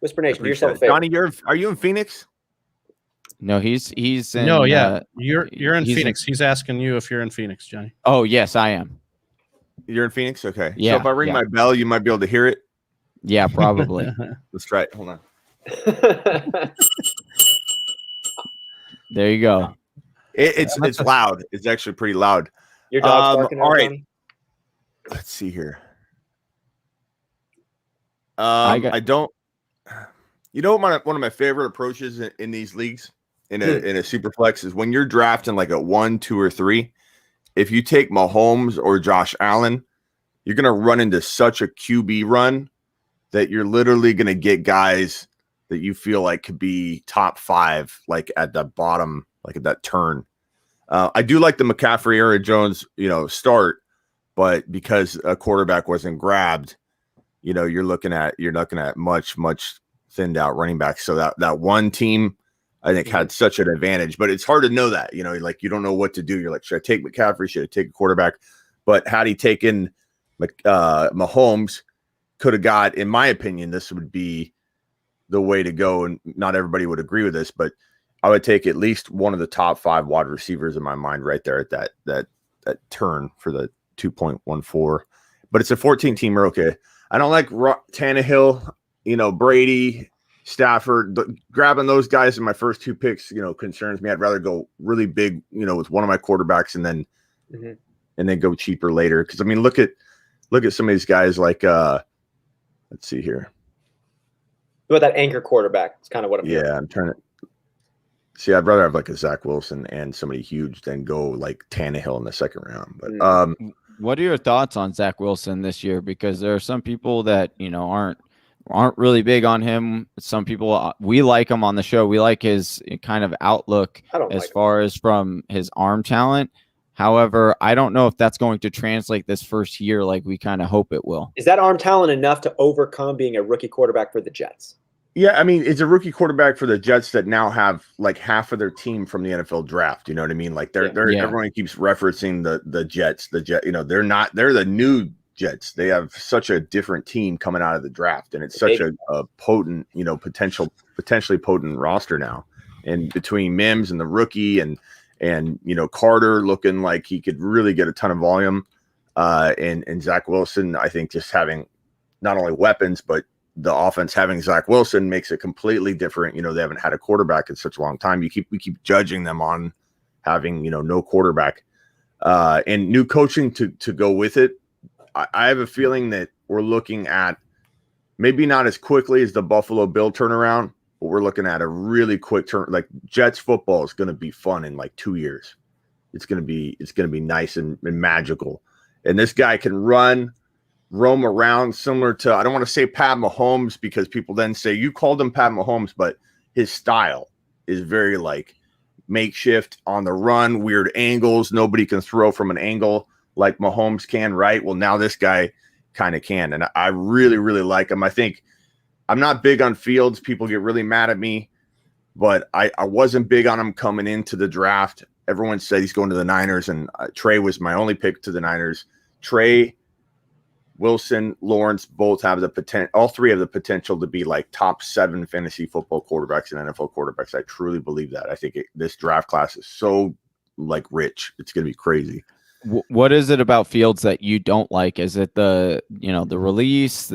Whisper Nation, do yourself a favor. Johnny, are you in Phoenix? No, he's in. No, yeah, you're in Phoenix. He's asking you if you're in Phoenix, Johnny. Oh yes, I am. You're in Phoenix, okay. Yeah. So if I ring my bell, you might be able to hear it. Yeah, probably. Let's try it. Hold on. There you go. It's loud. It's actually pretty loud. Your dog's barking. All right. Johnny? Let's see here. I don't. You know, one of my favorite approaches in these leagues in a super flex is when you're drafting like a 1, 2, or 3. If you take Mahomes or Josh Allen, you're gonna run into such a QB run that you're literally gonna get guys that you feel like could be top 5, like at the bottom, like at that turn. I do like the McCaffrey, Aaron Jones, start, but because a quarterback wasn't grabbed, you're looking at much thinned out running backs. So that one team I think had such an advantage, but it's hard to know that, like you don't know what to do. You're like, should I take McCaffrey? Should I take a quarterback? But had he taken Mahomes, could have got, in my opinion, this would be the way to go. And not everybody would agree with this, but I would take at least one of the top 5 wide receivers in my mind right there at that turn for the 2.14. But it's a 14-teamer. Okay. I don't like Tannehill, Brady, Stafford. Grabbing those guys in my first 2 picks, concerns me. I'd rather go really big, with one of my quarterbacks and then go cheaper later. Because look at some of these guys like let's see here. What about that anchor quarterback? It's kind of what I'm doing. I'm trying to see. I'd rather have like a Zack Wilson and somebody huge than go like Tannehill in the second round. But what are your thoughts on Zack Wilson this year? Because there are some people that aren't really big on him. Some people, we like him on the show. We like his kind of outlook as far as from his arm talent. However, I don't know if that's going to translate this first year like we kind of hope it will. Is that arm talent enough to overcome being a rookie quarterback for the Jets? Yeah, it's a rookie quarterback for the Jets that now have like half of their team from the NFL draft. You know what I mean? Like everyone keeps referencing the Jets. They're the new Jets. They have such a different team coming out of the draft, and it's such a potent, potentially potent roster now. And between Mims and the rookie and Carter looking like he could really get a ton of volume, and Zack Wilson, I think just having not only weapons but the offense having Zack Wilson makes it completely different. They haven't had a quarterback in such a long time. We keep judging them on having no quarterback, and new coaching to go with it. I have a feeling that we're looking at maybe not as quickly as the Buffalo Bill turnaround, but we're looking at a really quick turn. Like Jets football is going to be fun in like 2 years. It's going to be nice and magical. And this guy can roam around similar to, I don't want to say Pat Mahomes because people then say you called him Pat Mahomes, but his style is very like makeshift on the run, weird angles. Nobody can throw from an angle like Mahomes can, right? Well, now this guy kind of can. And I really, really like him. I think I'm not big on Fields. People get really mad at me, but I wasn't big on him coming into the draft. Everyone said he's going to the Niners, and Trey was my only pick to the Niners. Trey, Wilson, Lawrence both have the potential. All 3 have the potential to be like top 7 fantasy football quarterbacks and NFL quarterbacks. I truly believe that. I think this draft class is so like rich. It's going to be crazy. What is it about Fields that you don't like? Is it the release,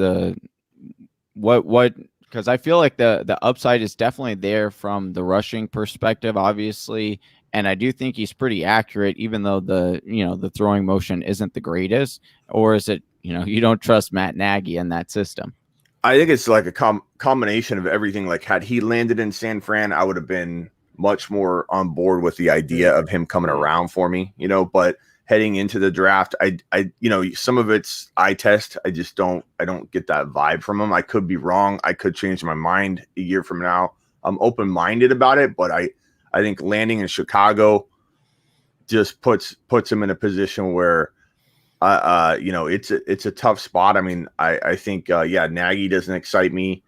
what? Because I feel like the upside is definitely there from the rushing perspective, obviously. And I do think he's pretty accurate, even though the throwing motion isn't the greatest. Or is it, you don't trust Matt Nagy in that system? I think it's like a combination of everything. Like had he landed in San Fran, I would have been much more on board with the idea of him coming around for me, but heading into the draft, I some of it's eye test. I don't get that vibe from him. I could be wrong. I could change my mind a year from now. I'm open-minded about it, but I think landing in Chicago just puts him in a position where, it's a tough spot. I think Nagy doesn't excite me.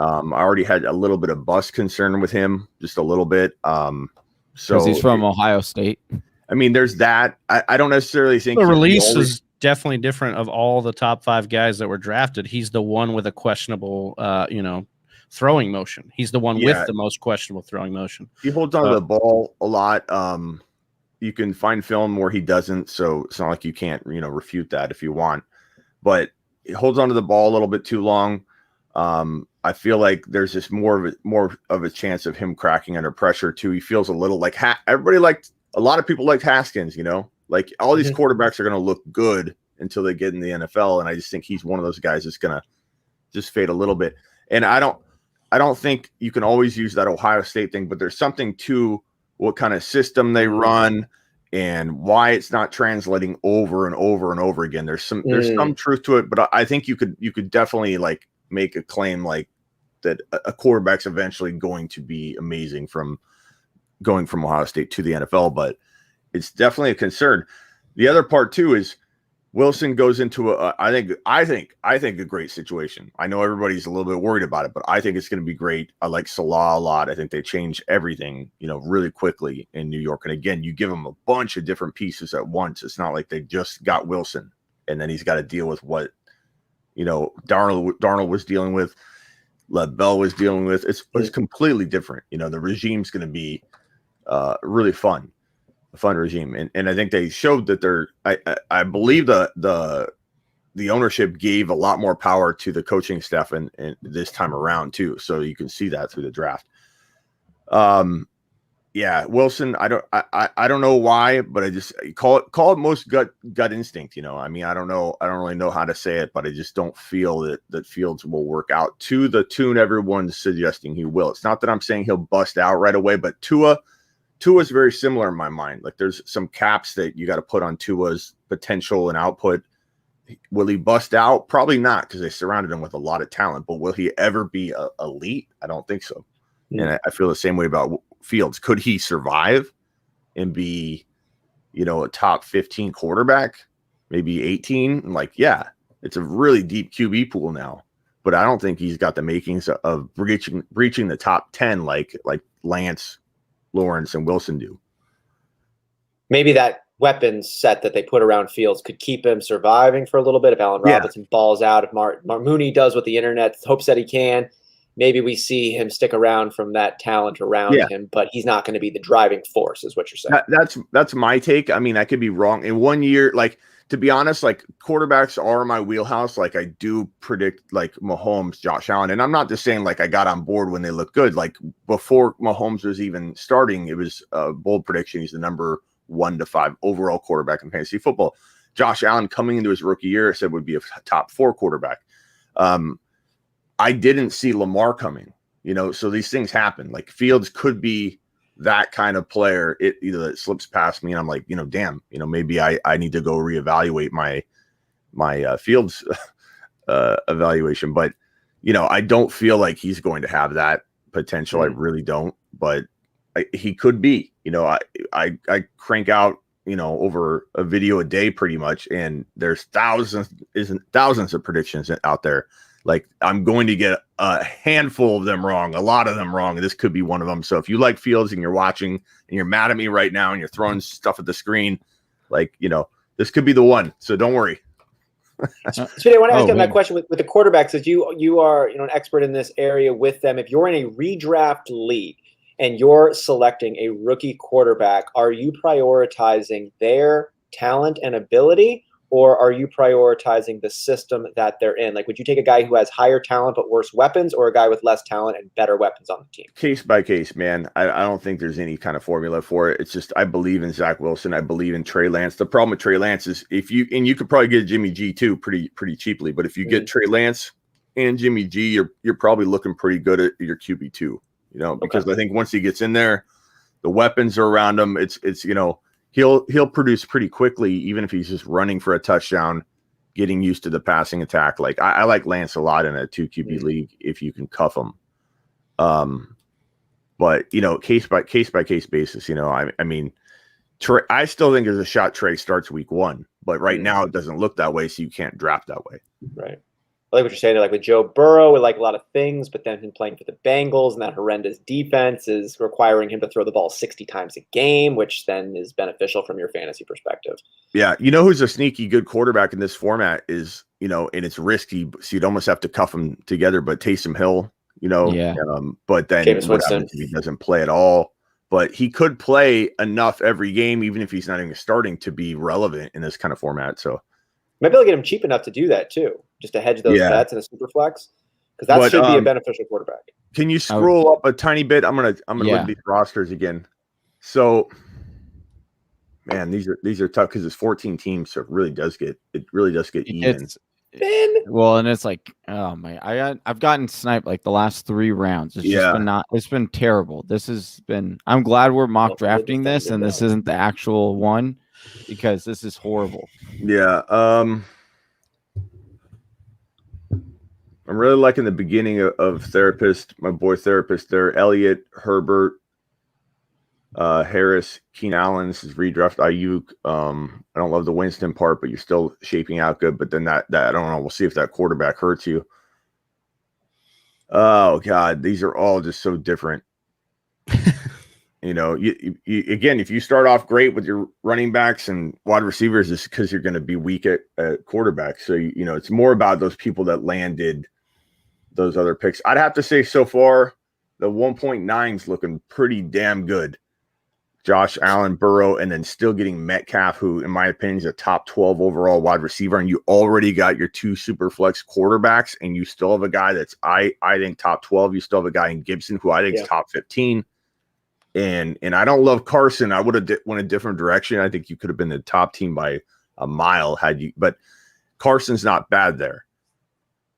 I already had a little bit of bust concern with him, just a little bit. So he's from Ohio State. There's that. I don't necessarily think the release is definitely different. Of all the top 5 guys that were drafted, he's the one with a questionable, throwing motion. He's the one with the most questionable throwing motion. He holds on to the ball a lot. You can find film where he doesn't, so it's not like you can't, refute that if you want. But he holds on to the ball a little bit too long. I feel like there's just more of a chance of him cracking under pressure too. He feels a little like a lot of people like Haskins, like all these quarterbacks are going to look good until they get in the NFL. And I just think he's one of those guys that's going to just fade a little bit. And I don't think you can always use that Ohio State thing, but there's something to what kind of system they run and why it's not translating over and over and over again. There's some truth to it, but I think you could definitely like make a claim like that a quarterback's eventually going to be amazing from going from Ohio State to the NFL, but it's definitely a concern. The other part too is Wilson goes into I think a great situation. I know everybody's a little bit worried about it, but I think it's going to be great. I like Salah a lot. I think they change everything, really quickly in New York. And again, you give them a bunch of different pieces at once. It's not like they just got Wilson and then he's got to deal with what, Darnold was dealing with, Bell was dealing with. It's completely different. The regime's going to be really fun. A fun regime, and I think they showed that I believe the ownership gave a lot more power to the coaching staff and this time around too. So you can see that through the draft. Wilson. I don't know why, but I just call it most gut instinct. I mean, I don't really know how to say it, but I just don't feel that Fields will work out to the tune everyone's suggesting he will. It's not that I'm saying he'll bust out right away, but Tua's very similar in my mind. Like there's some caps that you got to put on Tua's potential and output. Will he bust out? Probably not, because they surrounded him with a lot of talent. But will he ever be elite? I don't think so. And I feel the same way about Fields. Could he survive and be, a top 15 quarterback, maybe 18? It's a really deep QB pool now. But I don't think he's got the makings of breaching the top 10 like Lance, Lawrence, and Wilson do. Maybe that weapons set that they put around Fields could keep him surviving for a little bit. If Allen Robinson balls out, if Mark Mooney does what the internet hopes that he can, maybe we see him stick around from that talent around him, but he's not going to be the driving force, is what you're saying. That's my take. I mean, I could be wrong. In 1 year, to be honest, quarterbacks are my wheelhouse. I do predict Mahomes, Josh Allen. And I'm not just saying I got on board when they look good. Before Mahomes was even starting, it was a bold prediction. He's the number 1 to 5 overall quarterback in fantasy football. Josh Allen coming into his rookie year said would be a top 4 quarterback. I didn't see Lamar coming, so these things happen. Fields could be that kind of player. It slips past me and I'm like, damn, maybe I need to go reevaluate my Fields evaluation. But, I don't feel like he's going to have that potential. I really don't, but he could be. I crank out, over a video a day pretty much, and there's thousands of predictions out there. I'm going to get a handful of them wrong, a lot of them wrong. This could be one of them. So if you like Fields and you're watching and you're mad at me right now and you're throwing stuff at the screen, this could be the one. So don't worry. So I want to ask you that question with the quarterbacks, as you are an expert in this area with them. If you're in a redraft league and you're selecting a rookie quarterback, are you prioritizing their talent and ability, or are you prioritizing the system that they're in? Would you take a guy who has higher talent but worse weapons, or a guy with less talent and better weapons on the team? Case by case, man. I don't think there's any kind of formula for it. It's just I believe in Zack Wilson. I believe in Trey Lance. The problem with Trey Lance is you could probably get Jimmy G too pretty cheaply, but if you get Trey Lance and Jimmy G, you're probably looking pretty good at your QB2, because I think once he gets in there, the weapons are around him. It's he'll produce pretty quickly, even if he's just running for a touchdown, getting used to the passing attack. I like Lance a lot in a 2 QB league if you can cuff him. But case by case basis, I mean, Trey, I still think there's a shot Trey starts week 1, but right now it doesn't look that way, so you can't draft that way. Right. I like what you're saying. With Joe Burrow, we like a lot of things, but then him playing for the Bengals and that horrendous defense is requiring him to throw the ball 60 times a game, which then is beneficial from your fantasy perspective. Yeah. Who's a sneaky good quarterback in this format is, and it's risky, so you'd almost have to cuff them together, but Taysom Hill, but then what happens if he doesn't play at all? But he could play enough every game, even if he's not even starting, to be relevant in this kind of format. So maybe I'll get him cheap enough to do that too, just to hedge those bets in a Superflex, because that should be a beneficial quarterback. Can you scroll up a tiny bit? I'm gonna look at these rosters again. So, man, these are tough because it's 14 teams, so it really does get even. Well, and it's oh my, I've gotten sniped the last 3 rounds. It's just been it's been terrible. I'm glad we're mock drafting this and this isn't the actual one, because this is horrible. Yeah. I'm really liking the beginning of Therapist, my boy Therapist there. Elliott, Herbert, Harris, Keenan Allen, this is redraft Ayuk. I don't love the Winston part, but you're still shaping out good. But then that I don't know. We'll see if that quarterback hurts you. Oh God, these are all just so different. You again, if you start off great with your running backs and wide receivers, it's because you're going to be weak at quarterback. So it's more about those people that landed those other picks. I'd have to say so far, the 1.9 is looking pretty damn good. Josh Allen, Burrow, and then still getting Metcalf, who, in my opinion, is a top 12 overall wide receiver. And you already got your 2 super flex quarterbacks, and you still have a guy that's, I think, top 12. You still have a guy in Gibson, who I think is top 15. And I don't love Carson. I would have went a different direction. I think you could have been the top team by a mile but Carson's not bad there.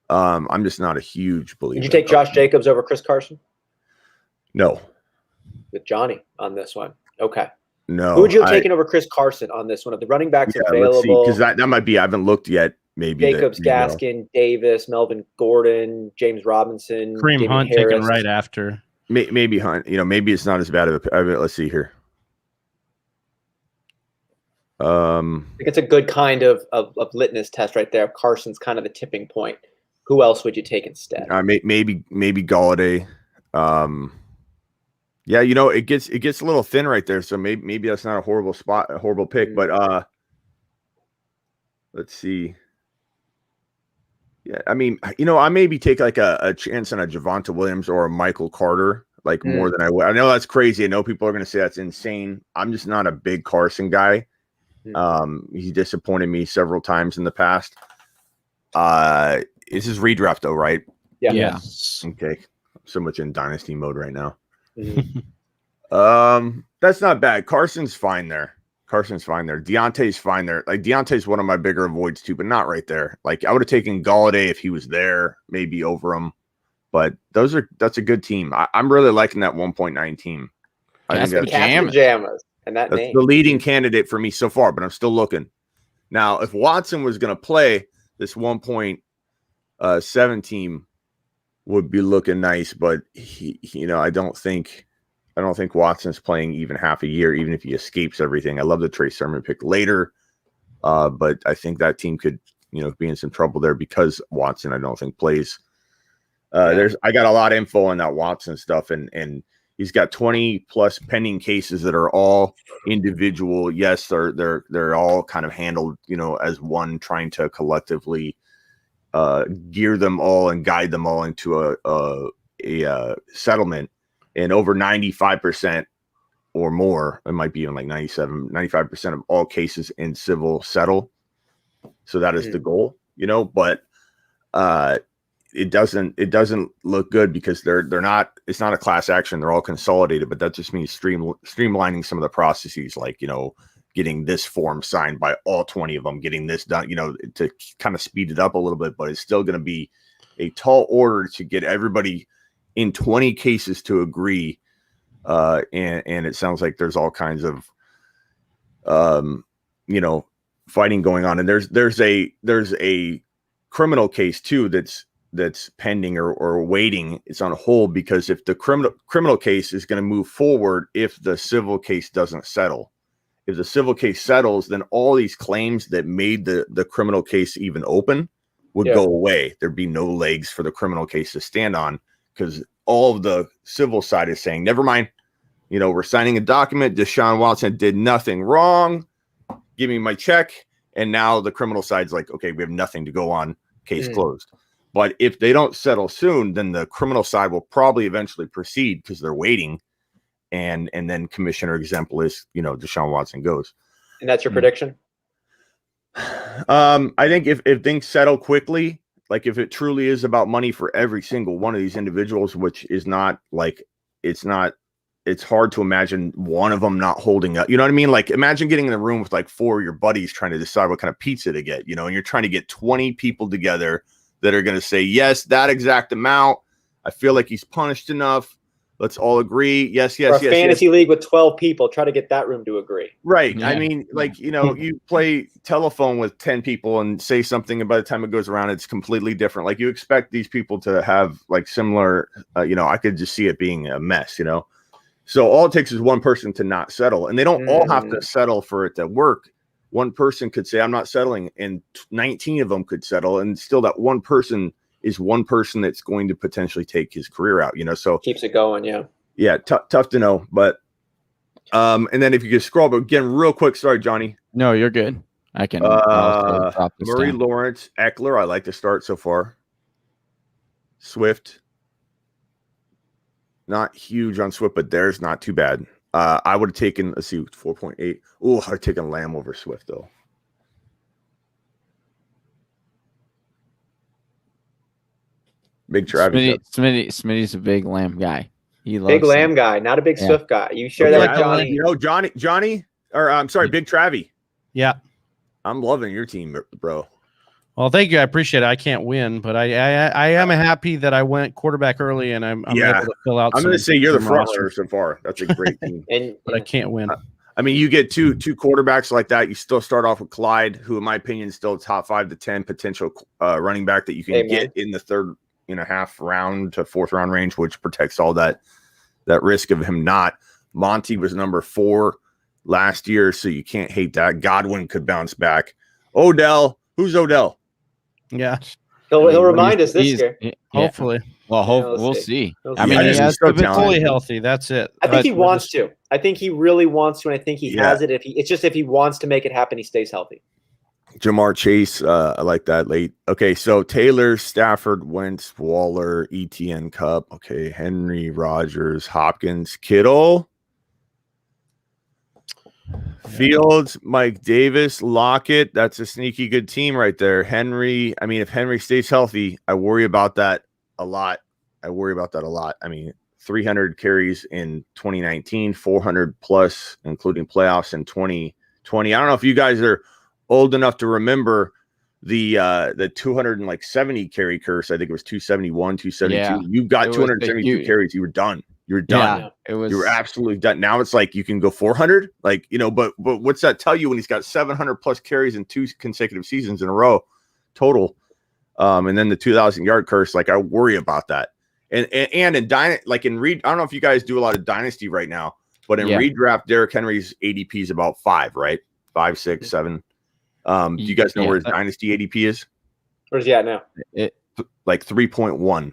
I'm just not a huge believer. Did you take Josh Jacobs over Chris Carson? No. With Johnny on this one. Okay. No. Who would you have taken over Chris Carson on this one? Of the running backs available? Because that might be, I haven't looked yet. Maybe Jacobs, Gaskin, Davis, Melvin Gordon, James Robinson, Kareem Hunt Harris. taken right after. Maybe Hunt. Maybe it's not as bad of a. Let's see here. I think it's a good kind of litmus test right there. Carson's kind of the tipping point. Who else would you take instead? Maybe Galladay. Yeah, it gets a little thin right there. So maybe that's not a horrible pick. But let's see. Yeah, I mean, I maybe take like a chance on a Javonte Williams or a Michael Carter, like more than I would. I know that's crazy. I know people are going to say that's insane. I'm just not a big Carson guy. He disappointed me several times in the past. This is redraft though, right? Yeah. Yes. Okay. So much in dynasty mode right now. Mm-hmm. That's not bad. Carson's fine there. Deontay's fine there. Like Deontay's one of my bigger avoids too, but not right there. Like I would have taken Galladay if he was there, maybe over him. But that's a good team. I'm really liking that 1.9 team. I think that's pajamas, and that's the leading candidate for me so far, but I'm still looking. Now, if Watson was going to play, this 1.7 team would be looking nice, but I don't think Watson's playing even half a year, even if he escapes everything. I love the Trey Sermon pick later, but I think that team could, be in some trouble there because Watson, I don't think plays. I got a lot of info on that Watson stuff, and he's got 20 plus pending cases that are all individual. Yes, they're all kind of handled, as one, trying to collectively gear them all and guide them all into a settlement. And over 95% or more, it might be even like 95% of all cases in civil settle. So that is the goal, but it doesn't look good because it's not a class action. They're all consolidated, but that just means streamlining some of the processes, like, getting this form signed by all 20 of them, getting this done, to kind of speed it up a little bit, but it's still going to be a tall order to get everybody in 20 cases to agree. And it sounds like there's all kinds of, fighting going on. And there's a criminal case too that's pending or waiting. It's on hold because if the criminal case is going to move forward, if the civil case doesn't settle, if the civil case settles, then all these claims that made the criminal case even open would go away. There'd be no legs for the criminal case to stand on because all of the civil side is saying, never mind, we're signing a document. Deshaun Watson did nothing wrong. Give me my check. And now the criminal side's like, okay, we have nothing to go on. Case closed. But if they don't settle soon, then the criminal side will probably eventually proceed because they're waiting. And then Commissioner Exemplis, Deshaun Watson goes. And that's your prediction? I think if things settle quickly, like if it truly is about money for every single one of these individuals, which is not like, it's hard to imagine one of them not holding up. You know what I mean? Like imagine getting in a room with like 4 of your buddies trying to decide what kind of pizza to get, and you're trying to get 20 people together that are going to say, yes, that exact amount. I feel like he's punished enough. Let's all agree. Yes. Or a fantasy league with 12 people, try to get that room to agree. Right. Yeah. I mean, like, you play telephone with 10 people and say something, and by the time it goes around, it's completely different. Like you expect these people to have like similar, I could just see it being a mess, So all it takes is one person to not settle, and they don't all have to settle for it to work. One person could say, I'm not settling, and 19 of them could settle, and still that one person is one person that's going to potentially take his career out, so keeps it going. Yeah. Tough to know, but and then if you could scroll, but again, real quick. Sorry, Johnny. No, you're good. I can drop this Murray, down. Lawrence, Eckler. I like the start so far. Swift. Not huge on Swift, but there's not too bad. I would have taken, 4.8. Oh, I'd taken Lamb over Swift, though. Big Travis. Smitty's a big Lamb guy. He loves big Lamb guy, not a big Swift guy. You share that with Johnny. Johnny, or I'm sorry, Big Travie. Yeah. I'm loving your team, bro. Well, thank you. I appreciate it. I can't win, but I am happy that I went quarterback early, and I'm able to fill out. I'm going to say you're the front runner so far. That's a great team. But I can't win. I mean, you get two quarterbacks like that. You still start off with Clyde, who, in my opinion, is still top 5 to 10 potential running back that you can get in the third half round to fourth round range, which protects all that risk of him not. Monty was number 4 last year, so you can't hate that. Godwin could bounce back. Odell, who's Odell? Yeah, he'll remind us this year. Hopefully. Well, we'll see. I mean, he has to be fully healthy. That's it. I think he wants to. I think he really wants to, and I think he has it. It's just if he wants to make it happen, he stays healthy. Jamar Chase, I like that late. Okay, so Taylor, Stafford, Wentz, Waller, ETN, Cup. Okay, Henry, Rogers, Hopkins, Kittle, Fields, Mike Davis, Lockett. That's a sneaky good team right there. Henry, I mean, if Henry stays healthy, I worry about that a lot. I mean, 300 carries in 2019, 400 plus, including playoffs in 2020. I don't know if you guys are old enough to remember the 270 carry curse. I think it was 271, 272. Yeah, you got 272 carries, you were done. You're done. Yeah, you were absolutely done. Now it's like you can go 400, but what's that tell you when he's got 700 plus carries in 2 consecutive seasons in a row total? And then the 2,000-yard curse, I worry about that. And in in read, I don't know if you guys do a lot of dynasty right now, but in redraft, Derrick Henry's ADP is about 5, right? 5, 6, 7. Do you guys know where his dynasty ADP is? Where's he at now? 3.1.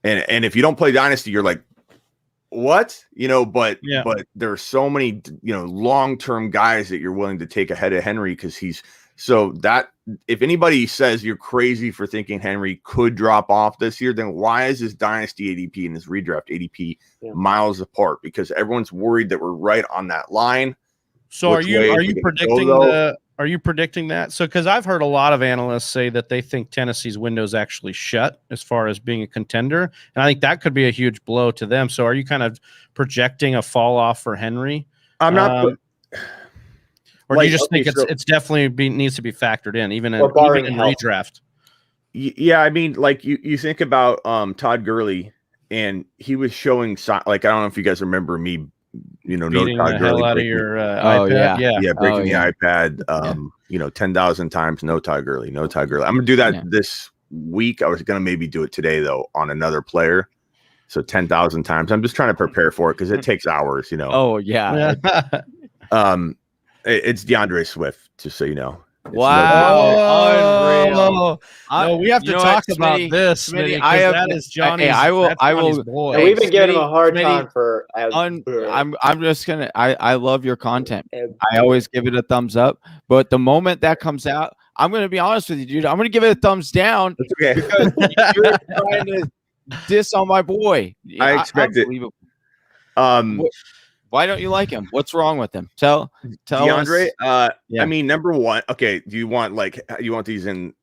And if you don't play dynasty, you're like, what? But there are so many, long-term guys that you're willing to take ahead of Henry because if anybody says you're crazy for thinking Henry could drop off this year, then why is his dynasty ADP and his redraft ADP miles apart? Because everyone's worried that we're right on that line. So are you predicting that? So, because I've heard a lot of analysts say that they think Tennessee's window's actually shut as far as being a contender, and I think that could be a huge blow to them. So, are you kind of projecting a fall off for Henry? I'm not. Or do you just think it's definitely needs to be factored in, even in redraft? Yeah, I mean, you think about Todd Gurley, and he was showing I don't know if you guys remember me. No Todd Gurley out of your iPad. Breaking the iPad 10,000 times. No Todd Gurley. I'm gonna do that this week. I was gonna maybe do it today though on another player. So 10,000 times. I'm just trying to prepare for it because it takes hours. Oh yeah. It's Deandre Swift, just so you know. Wow! Unreal. No, we have to talk about this. Smitty, that is Johnny's. I will. Boy. We've been giving him a hard time for. I'm just gonna. I love your content. I always give it a thumbs up, but the moment that comes out, I'm gonna be honest with you, dude. I'm gonna give it a thumbs down. That's okay. Because you're trying to diss on my boy. I expect it. Why don't you like him? What's wrong with him? Tell Deandre. I mean, number one. Okay, do you want these in?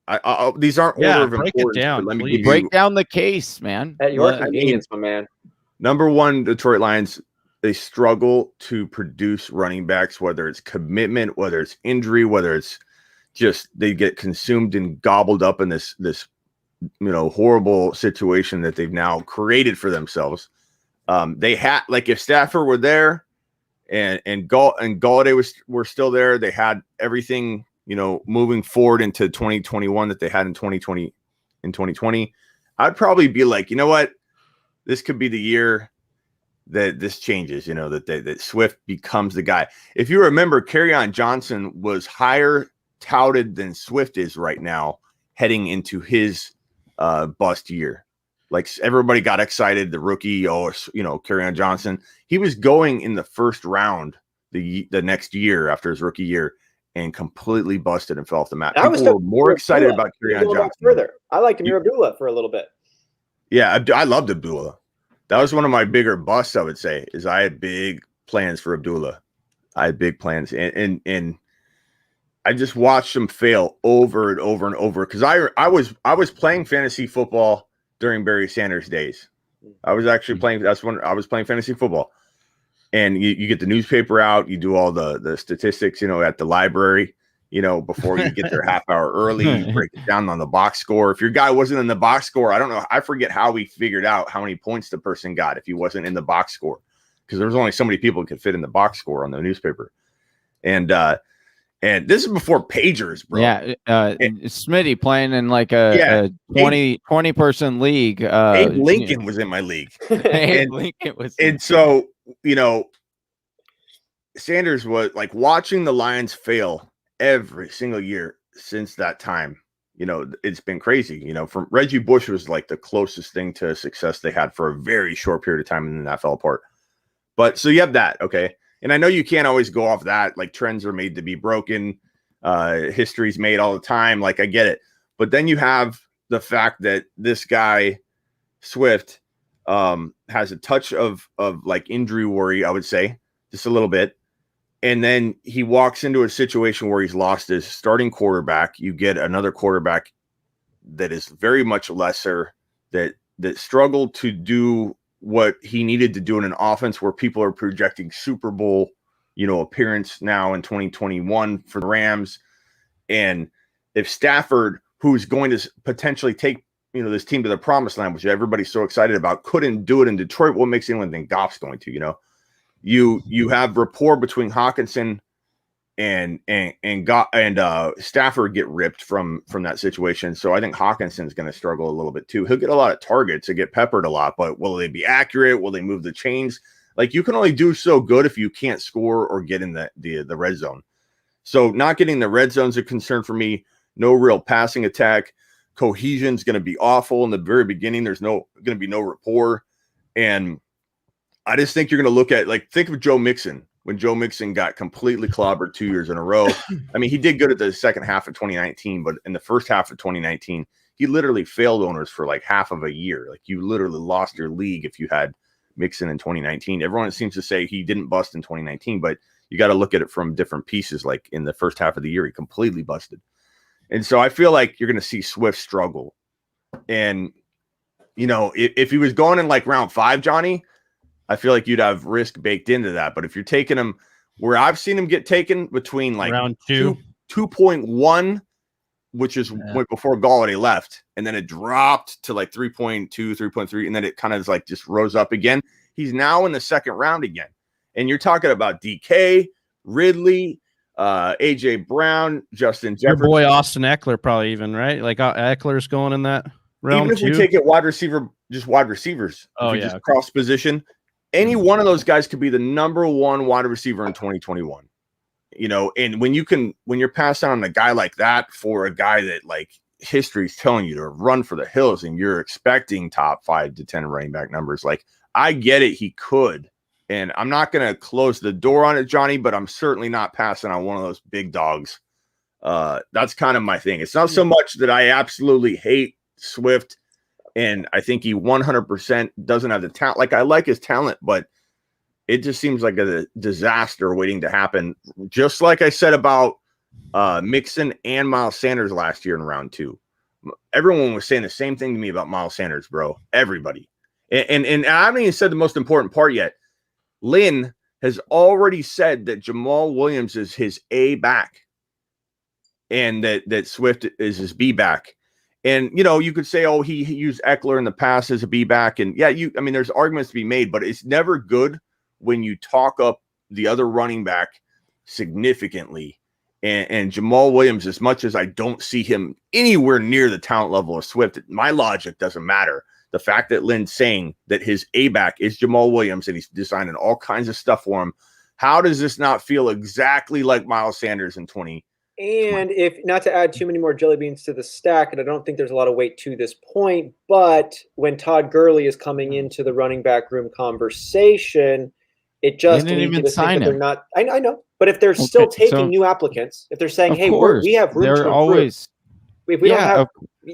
These aren't order of importance. Break it down. Let me break down the case, man. At your convenience, my man. Number one, Detroit Lions. They struggle to produce running backs, whether it's commitment, whether it's injury, whether it's just they get consumed and gobbled up in this horrible situation that they've now created for themselves. They had if Stafford were there and Galladay were still there, they had everything, moving forward into 2021 that they had in 2020. I'd probably be like, you know what? This could be the year. that this changes, that Swift becomes the guy. If you remember, Kerryon Johnson was higher touted than Swift is right now heading into his bust year. Like everybody got excited, the rookie, Kerryon Johnson. He was going in the first round the next year after his rookie year and completely busted and fell off the map. People were more excited about Kerryon Johnson. Further. I liked Amir Abdullah for a little bit. Yeah, I loved Abdullah. That was one of my bigger busts, I would say, is I had big plans for Abdullah. I had big plans. And I just watched him fail over and over and over. Because I was playing fantasy football during Barry Sanders days. I was actually playing. That's when I was playing fantasy football. And you get the newspaper out, you do all the statistics, at the library, before you get there half hour early, you break it down on the box score. If your guy wasn't in the box score, I don't know. I forget how we figured out how many points the person got if he wasn't in the box score, because there was only so many people who could fit in the box score on the newspaper. And this is before pagers, bro. Yeah. Smitty playing in like a 20 person league. Abe Lincoln was in my league. Lincoln was. And so, Sanders was like watching the Lions fail every single year since that time. It's been crazy. From Reggie Bush was like the closest thing to success they had for a very short period of time, and then that fell apart. But so you have that, okay? And I know you can't always go off that. Like trends are made to be broken. History's made all the time. Like I get it. But then you have the fact that this guy, Swift, has a touch of like injury worry, I would say, just a little bit. And then he walks into a situation where he's lost his starting quarterback. You get another quarterback that is very much lesser, that struggled to do what he needed to do in an offense where people are projecting Super Bowl, appearance now in 2021 for the Rams. And if Stafford, who's going to potentially take, this team to the promised land, which everybody's so excited about, couldn't do it in Detroit, what makes anyone think Goff's going to, You have rapport between Hawkinson and Stafford get ripped from that situation. So I think Hawkinson's going to struggle a little bit too. He'll get a lot of targets and get peppered a lot, but will they be accurate? Will they move the chains? Like you can only do so good if you can't score or get in the red zone. So not getting the red zone is a concern for me. No real passing attack. Cohesion is going to be awful in the very beginning. There's going to be no rapport. And I just think you're going to look at, think of Joe Mixon when Joe Mixon got completely clobbered 2 years in a row. I mean, he did good at the second half of 2019, but in the first half of 2019, he literally failed owners for like half of a year. Like you literally lost your league if you had Mixon in 2019. Everyone seems to say he didn't bust in 2019, but you got to look at it from different pieces. Like in the first half of the year, he completely busted. And so I feel like you're going to see Swift struggle. And, if he was going in like round 5, Johnny, I feel like you'd have risk baked into that. But if you're taking him where I've seen him get taken between like round 2.1, which is before Galladay left, and then it dropped to like 3.2, 3.3, and then it kind of like just rose up again. He's now in the second round again. And you're talking about DK, Ridley, AJ Brown, Justin Jefferson. Your boy Austin Eckler, probably even, right? Like Eckler's going in that realm. Even if we take it wide receiver, just wide receivers. Just cross position. Any one of those guys could be the number one wide receiver in 2021. And when you're passing on a guy like that for a guy that like history's telling you to run for the hills and you're expecting top 5 to 10 running back numbers, like I get it, he could. And I'm not going to close the door on it, Johnny, but I'm certainly not passing on one of those big dogs. That's kind of my thing. It's not so much that I absolutely hate Swift, and I think he 100% doesn't have the talent. Like I like his talent, but it just seems like a disaster waiting to happen. Just like I said about Mixon and Miles Sanders last year in round 2. Everyone was saying the same thing to me about Miles Sanders, bro. Everybody. And I haven't even said the most important part yet. Lynn has already said that Jamal Williams is his A back and that Swift is his B back. And, you could say, oh, he used Eckler in the past as a B back. And there's arguments to be made, but it's never good when you talk up the other running back significantly. And Jamal Williams, as much as I don't see him anywhere near the talent level of Swift, my logic doesn't matter. the fact that Lynn's saying that his A-back is Jamal Williams and he's designing all kinds of stuff for him, how does this not feel exactly like Miles Sanders in 20? And if not to add too many more jelly beans to the stack, and I don't think there's a lot of weight to this point, but when Todd Gurley is coming into the running back room conversation, it just leads you to think that they're not. I know, but if they're still taking new applicants, if they're saying, "Hey, we have room to improve," if we don't have,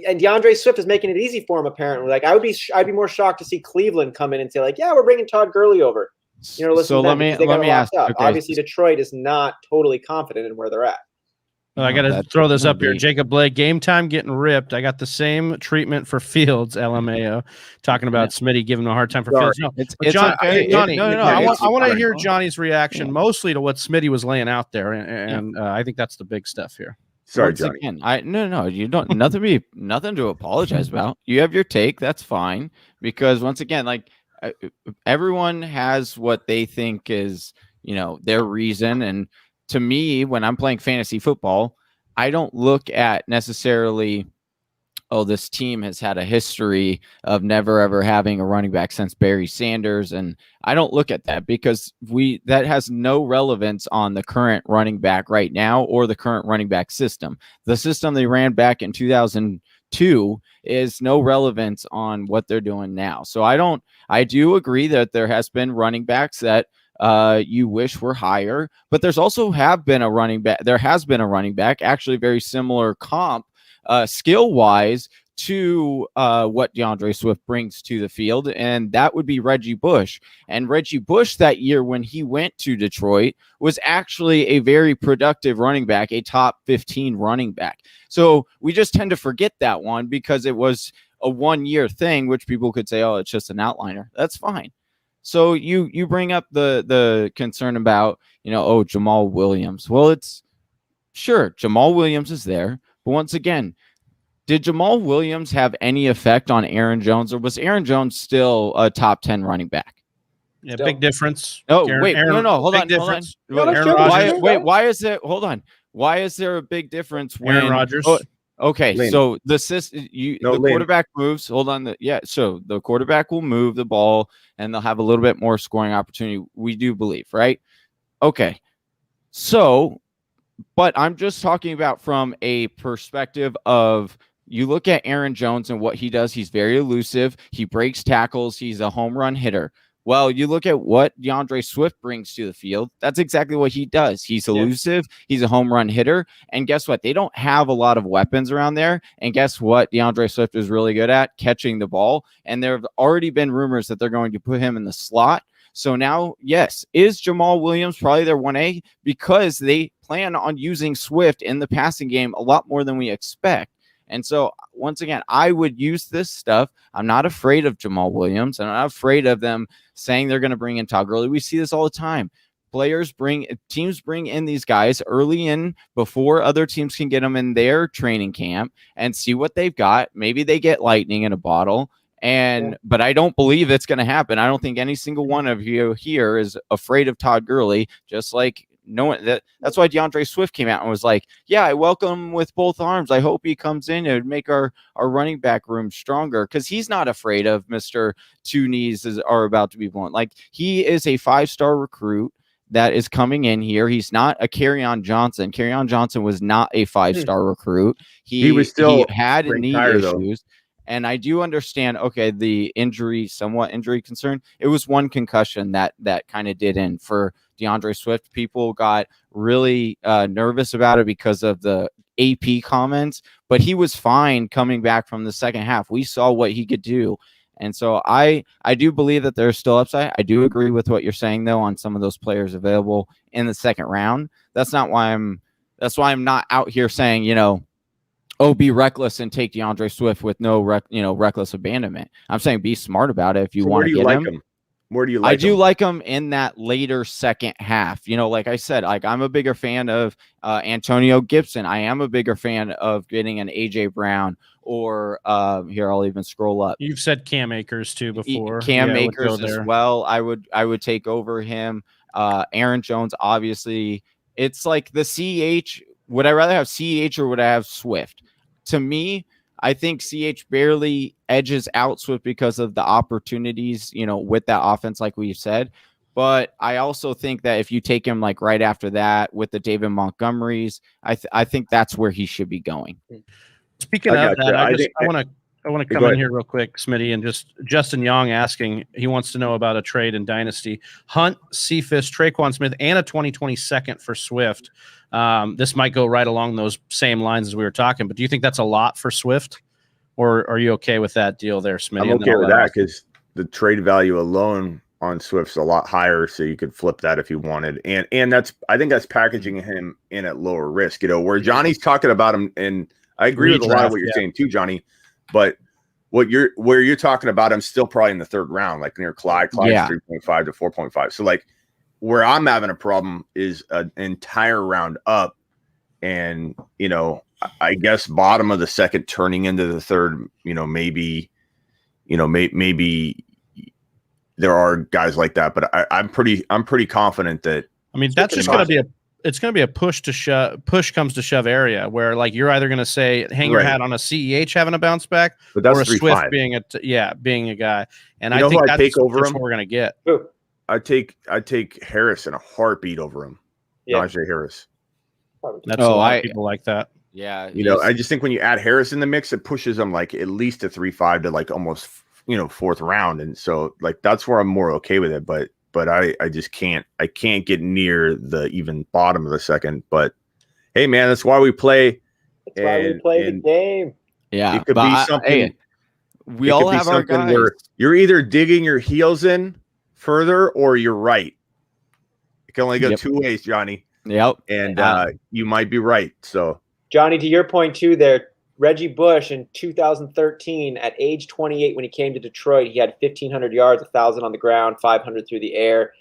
and DeAndre Swift is making it easy for him, apparently. Like I'd be more shocked to see Cleveland come in and say, "Like, yeah, we're bringing Todd Gurley over." You know, listen so to them let me ask. Okay. Obviously, Detroit is not totally confident in where they're at. I got to throw this up here. Jacob Bley, game time getting ripped. I got the same treatment for Fields, LMAO, talking about Smitty giving him a hard time for Fields. No, it's okay. Johnny, I want to hear Johnny's reaction mostly to what Smitty was laying out there, and I think that's the big stuff here. Sorry, Johnny. Again, no, you don't nothing to apologize about. You have your take, that's fine. Because once again, like everyone has what they think is, their reason. And to me, when I'm playing fantasy football, I don't look at necessarily, this team has had a history of never ever having a running back since Barry Sanders. And I don't look at that because that has no relevance on the current running back right now or the current running back system. The system they ran back in 2002 is no relevance on what they're doing now. So I do agree that there has been running backs that you wish were higher, but there has been a running back, actually very similar comp, skill wise to what DeAndre Swift brings to the field. And that would be Reggie Bush. And Reggie Bush that year when he went to Detroit was actually a very productive running back, a top 15 running back. So we just tend to forget that one because it was a 1-year thing, which people could say, it's just an outliner. That's fine. So you bring up the concern about, Jamal Williams. Well, it's sure Jamal Williams is there. But once again, did Jamal Williams have any effect on Aaron Jones, or was Aaron Jones still a top 10 running back? Yeah, big difference. Oh, wait, no, hold on. Why is it? Hold on. Why is there a big difference when Aaron Rodgers? Okay, Lynn. so the quarterback moves. Hold on. So the quarterback will move the ball, and they'll have a little bit more scoring opportunity. We do believe, right? Okay. So, but I'm just talking about from a perspective of you look at Aaron Jones and what he does. He's very elusive. He breaks tackles. He's a home run hitter. Well, you look at what DeAndre Swift brings to the field. That's exactly what he does. He's elusive. He's a home run hitter. And guess what? They don't have a lot of weapons around there. And guess what? DeAndre Swift is really good at catching the ball. And there have already been rumors that they're going to put him in the slot. So now, yes, is Jamal Williams probably their 1A? Because they plan on using Swift in the passing game a lot more than we expect. And so, once again, I would use this stuff. I'm not afraid of Jamal Williams. I'm not afraid of them saying they're going to bring in Todd Gurley. We see this all the time. Teams bring in these guys early in before other teams can get them in their training camp and see what they've got. Maybe they get lightning in a bottle. But I don't believe it's going to happen. I don't think any single one of you here is afraid of Todd Gurley, just like that's why DeAndre Swift came out and was like, yeah, I welcome him with both arms. I hope he comes in and make our running back room stronger, because he's not afraid of Mr. Two Knees are about to be blown. Like, he is a 5-star recruit that is coming in here. He's not a Kerryon Johnson. Kerryon Johnson was not a 5-star recruit. He had knee issues. Though. And I do understand, the somewhat injury concern. It was one concussion that kind of did in for DeAndre Swift. People got really nervous about it because of the AP comments, but he was fine coming back from the second half. We saw what he could do. And so I do believe that there's still upside. I do agree with what you're saying, though, on some of those players available in the second round. That's why I'm not out here saying, be reckless and take DeAndre Swift with no reckless abandonment. I'm saying be smart about it if you want to get him. Where do you like him? I do like him in that later second half. Like I said, I'm a bigger fan of Antonio Gibson. I am a bigger fan of getting an AJ Brown or here, I'll even scroll up. You've said Cam Akers too before. Cam Akers as well. I would take over him. Aaron Jones, obviously. It's like the CH. Would I rather have CH or would I have Swift? To me, I think CH barely edges out Swift because of the opportunities, with that offense, like we've said. But I also think that if you take him like right after that with the David Montgomerys, I think that's where he should be going. Speaking of that, I want to come in here real quick, Smitty, and just Justin Young asking, he wants to know about a trade in Dynasty. Hunt, Cephas, Traquan Smith, and a 2020 second for Swift. This might go right along those same lines as we were talking, but do you think that's a lot for Swift? Or are you okay with that deal there, Smitty? I'm okay with that because the trade value alone on Swift's a lot higher, so you could flip that if you wanted. And I think that's packaging him in at lower risk, where Johnny's talking about him, and I agree with a lot of what you're saying too, Johnny. But where you're talking about him still probably in the third round, like near Clyde's 3.5 to 4.5. So like where I'm having a problem is an entire round up, and I guess bottom of the second turning into the third, maybe there are guys like that, but I'm pretty confident that. I mean, that's just going to be it's going to be a push comes to shove area where like you're either going to say hang your hat on a CEH having a bounce back, or a Swift being a guy. And I think that's what we're going to get. I take Harris in a heartbeat over him. Najee Harris. That's a lot of people like that. Yeah. I just think when you add Harris in the mix, it pushes them like at least a 3.5 to like almost, fourth round. And so like, that's where I'm more okay with it. But I just can't get near the even bottom of the second. But hey, man, that's why we play. That's why we play the game. Yeah. It could be something. We all have our guys. Where you're either digging your heels in further or you're right. It can only go two ways, Johnny. Yep. And you might be right. So Johnny, to your point too there, Reggie Bush in 2013 at age 28 when he came to Detroit, he had 1,500 yards, 1,000 on the ground, 500 through the air,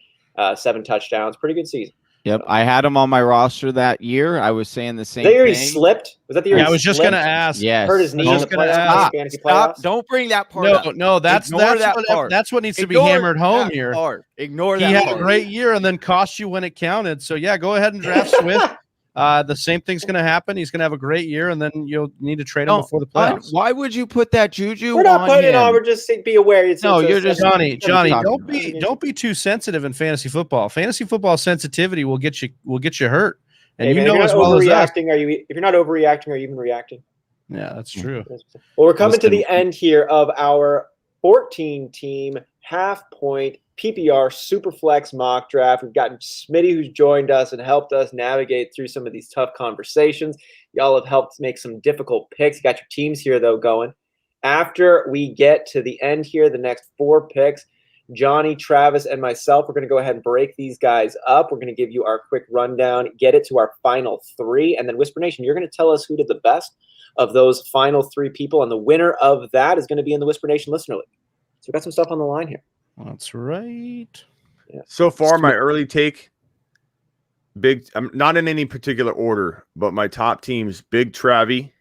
7 touchdowns. Pretty good season. Yep, I had him on my roster that year. I was saying the same thing. The year he slipped? Was that the year I was just going to ask. Yes. Hurt his knee in the playoffs. Stop. Don't bring that part up. No, that's what needs to be hammered home here. Ignore that He had a great year and then cost you when it counted. So, yeah, go ahead and draft Swift. The same thing's going to happen. He's going to have a great year, and then you'll need to trade him before the playoffs. Why would you put that juju? We're not putting it on. We're just be aware. You're just Johnny. Don't be too sensitive in fantasy football. Fantasy football sensitivity will get you hurt, and as well as us. If you're not overreacting, are you even reacting? Yeah, that's true. Well, we're coming to the end here of our 14-team half-point PPR Superflex mock draft. We've gotten Smitty, who's joined us and helped us navigate through some of these tough conversations. Y'all have helped make some difficult picks. You got your teams here, though, going. After we get to the end here, the next 4 picks, Johnny, Travis, and myself, we're going to go ahead and break these guys up. We're going to give you our quick rundown, get it to our final 3, and then Whisper Nation, you're going to tell us who did the best of those final 3 people, and the winner of that is going to be in the Whisper Nation Listener League. So we've got some stuff on the line here. That's right. Yeah. So far, my early take, big. I'm not in any particular order, but my top teams: Big Travie.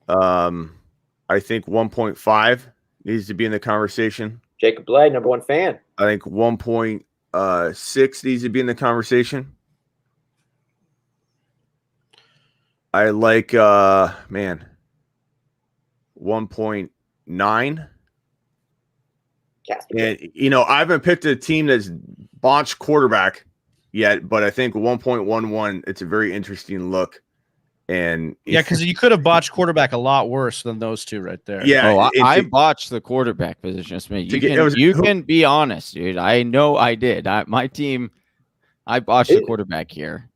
I think 1.5 needs to be in the conversation. Jacob Bley, number 1 fan. I think 1.6 needs to be in the conversation. I like 1.9. And I haven't picked a team that's botched quarterback yet, but I think 1.11, it's a very interesting look. And because you could have botched quarterback a lot worse than those two right there. Yeah, I botched the quarterback position. You can be honest, dude. I know I did. My team, I botched the quarterback here.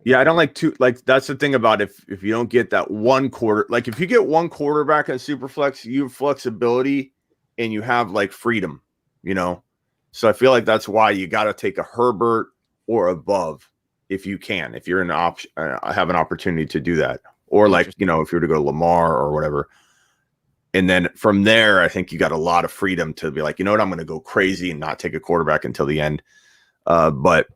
Yeah, I don't like to that's the thing about if you don't get that one quarter, like if you get one quarterback in Superflex, you have flexibility and you have like freedom, So I feel like that's why you got to take a Herbert or above if you can, if you're have an opportunity to do that, or like if you were to go to Lamar or whatever. And then from there, I think you got a lot of freedom to be like, I'm going to go crazy and not take a quarterback until the end. But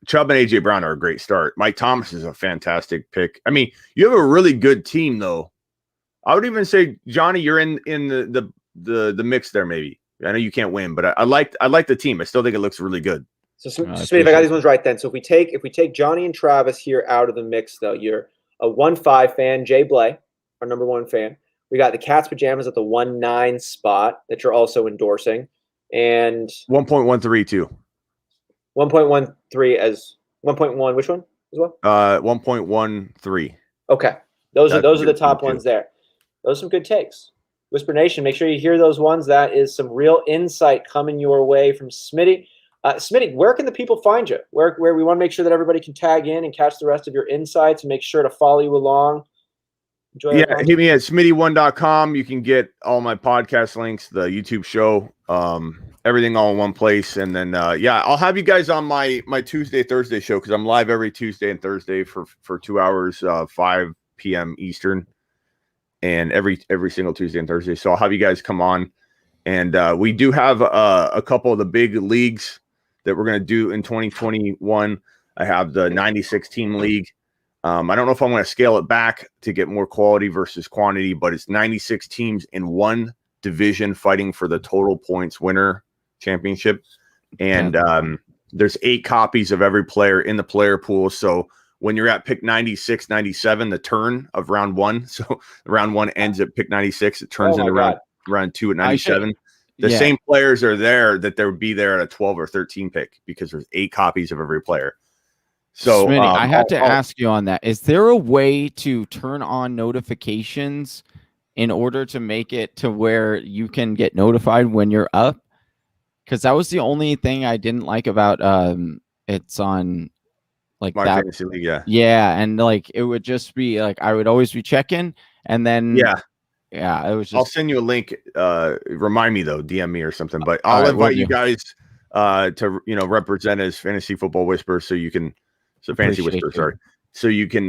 Chubb and AJ Brown are a great start. Mike Thomas is a fantastic pick. I mean, you have a really good team, though. I would even say, Johnny, you're in the mix there. Maybe I know you can't win, but I like the team. I still think it looks really good. So Smith, if I got these ones right, then. So if we take Johnny and Travis here out of the mix, though, you're a 1-5 fan, Jay Bley, our number one fan. We got the Cat's Pajamas at the 1-9 spot that you're also endorsing. And 1.13 too. 1.13 as 1.1. Which one as well? 1.13. Okay. Those are the top ones there. Those are some good takes. Whisper Nation, make sure you hear those ones. That is some real insight coming your way from Smitty. Smitty, where can the people find you? Where we want to make sure that everybody can tag in and catch the rest of your insights and make sure to follow you along. Enjoy hit me at smitty1.com. You can get all my podcast links, the YouTube show, everything all in one place. And then, I'll have you guys on my Tuesday, Thursday show because I'm live every Tuesday and Thursday for 2 hours, 5 p.m. Eastern, and every single Tuesday and Thursday. So I'll have you guys come on. And we do have a couple of the big leagues that we're going to do in 2021. I have the 96-team league. I don't know if I'm going to scale it back to get more quality versus quantity, but it's 96 teams in one division fighting for the total points winner championship. And there's 8 copies of every player in the player pool. So when you're at pick 96, 97, the turn of round 1, so round 1 ends at pick 96, it turns into round 2 at 97. The same players are there that there would be there at a 12 or 13 pick because there's 8 copies of every player. So Smitty, I have to ask you on that. Is there a way to turn on notifications in order to make it to where you can get notified when you're up? Because that was the only thing I didn't like about it's on like My that. Fantasy League, yeah, and like it would just be like I would always be checking, and then it was just. I'll send you a link. Remind me though, DM me or something. But I'll invite you guys to represent as Fantasy Football Whisperer, so you can. So Fantasy Whisperer, sorry. So you can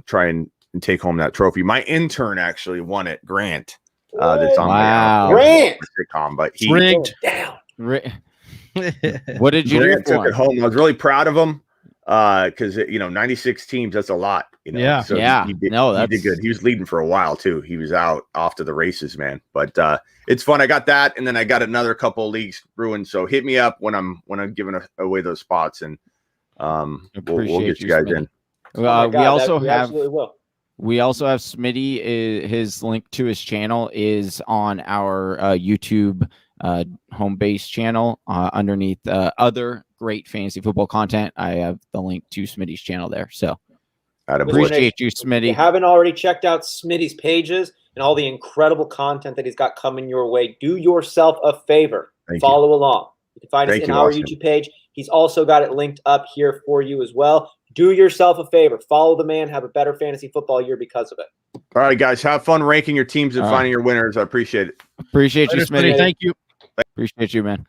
try and take home that trophy. My intern actually won it, Grant. That's on my Grant sitcom, but he rigged down. What did you do? Took it home. I was really proud of him because 96 teams, that's a lot. He did good. He was leading for a while too. He was off to the races, man. But it's fun. I got that, and then I got another couple of leagues brewing. So hit me up when I'm giving away those spots, and we'll get you guys in. We also have Smitty. His link to his channel is on our YouTube home base channel underneath other great fantasy football content. I have the link to Smitty's channel there. So appreciate you, Smitty. If you haven't already checked out Smitty's pages and all the incredible content that he's got coming your way, do yourself a favor. Follow along. You can find us in our YouTube page. He's also got it linked up here for you as well. Do yourself a favor. Follow the man. Have a better fantasy football year because of it. All right, guys. Have fun ranking your teams and finding your winners. I appreciate it. Appreciate you, Smitty. Thank you. Appreciate you, man.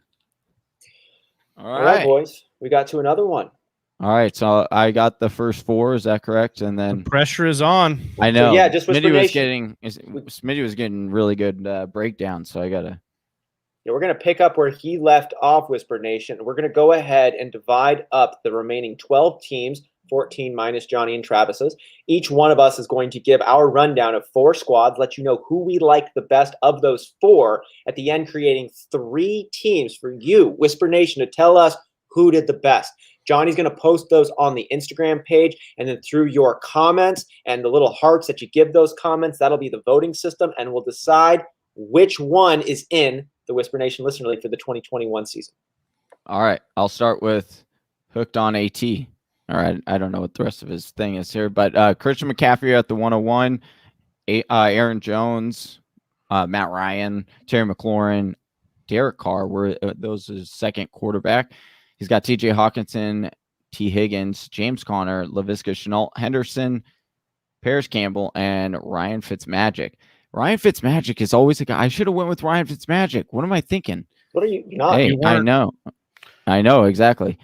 All right, boys. We got to another one. All right, so I got the first 4. Is that correct? And then the pressure is on. I know. So just Smitty was getting really good breakdown. So I gotta. Yeah, we're gonna pick up where he left off, Whisper Nation. We're gonna go ahead and divide up the remaining 12 teams, 14 minus Johnny and Travis's. Each one of us is going to give our rundown of 4 squads, let you know who we like the best of those 4. At the end, creating 3 teams for you, Whisper Nation, to tell us who did the best. Johnny's going to post those on the Instagram page, and then through your comments and the little hearts that you give those comments, that'll be the voting system, and we'll decide which one is in the Whisper Nation Listener League for the 2021 season. All right. I'll start with Hooked on AT. All right. I don't know what the rest of his thing is here, but Christian McCaffrey at the 101, Aaron Jones, Matt Ryan, Terry McLaurin, Derek Carr were those his second quarterback. He's got TJ Hawkinson, T. Higgins, James Conner, Laviska Shenault, Henderson, Paris Campbell, and Ryan Fitzmagic. Ryan Fitzmagic is always a guy. I should have went with Ryan Fitzmagic. What am I thinking? What are you not? Hey, I know exactly.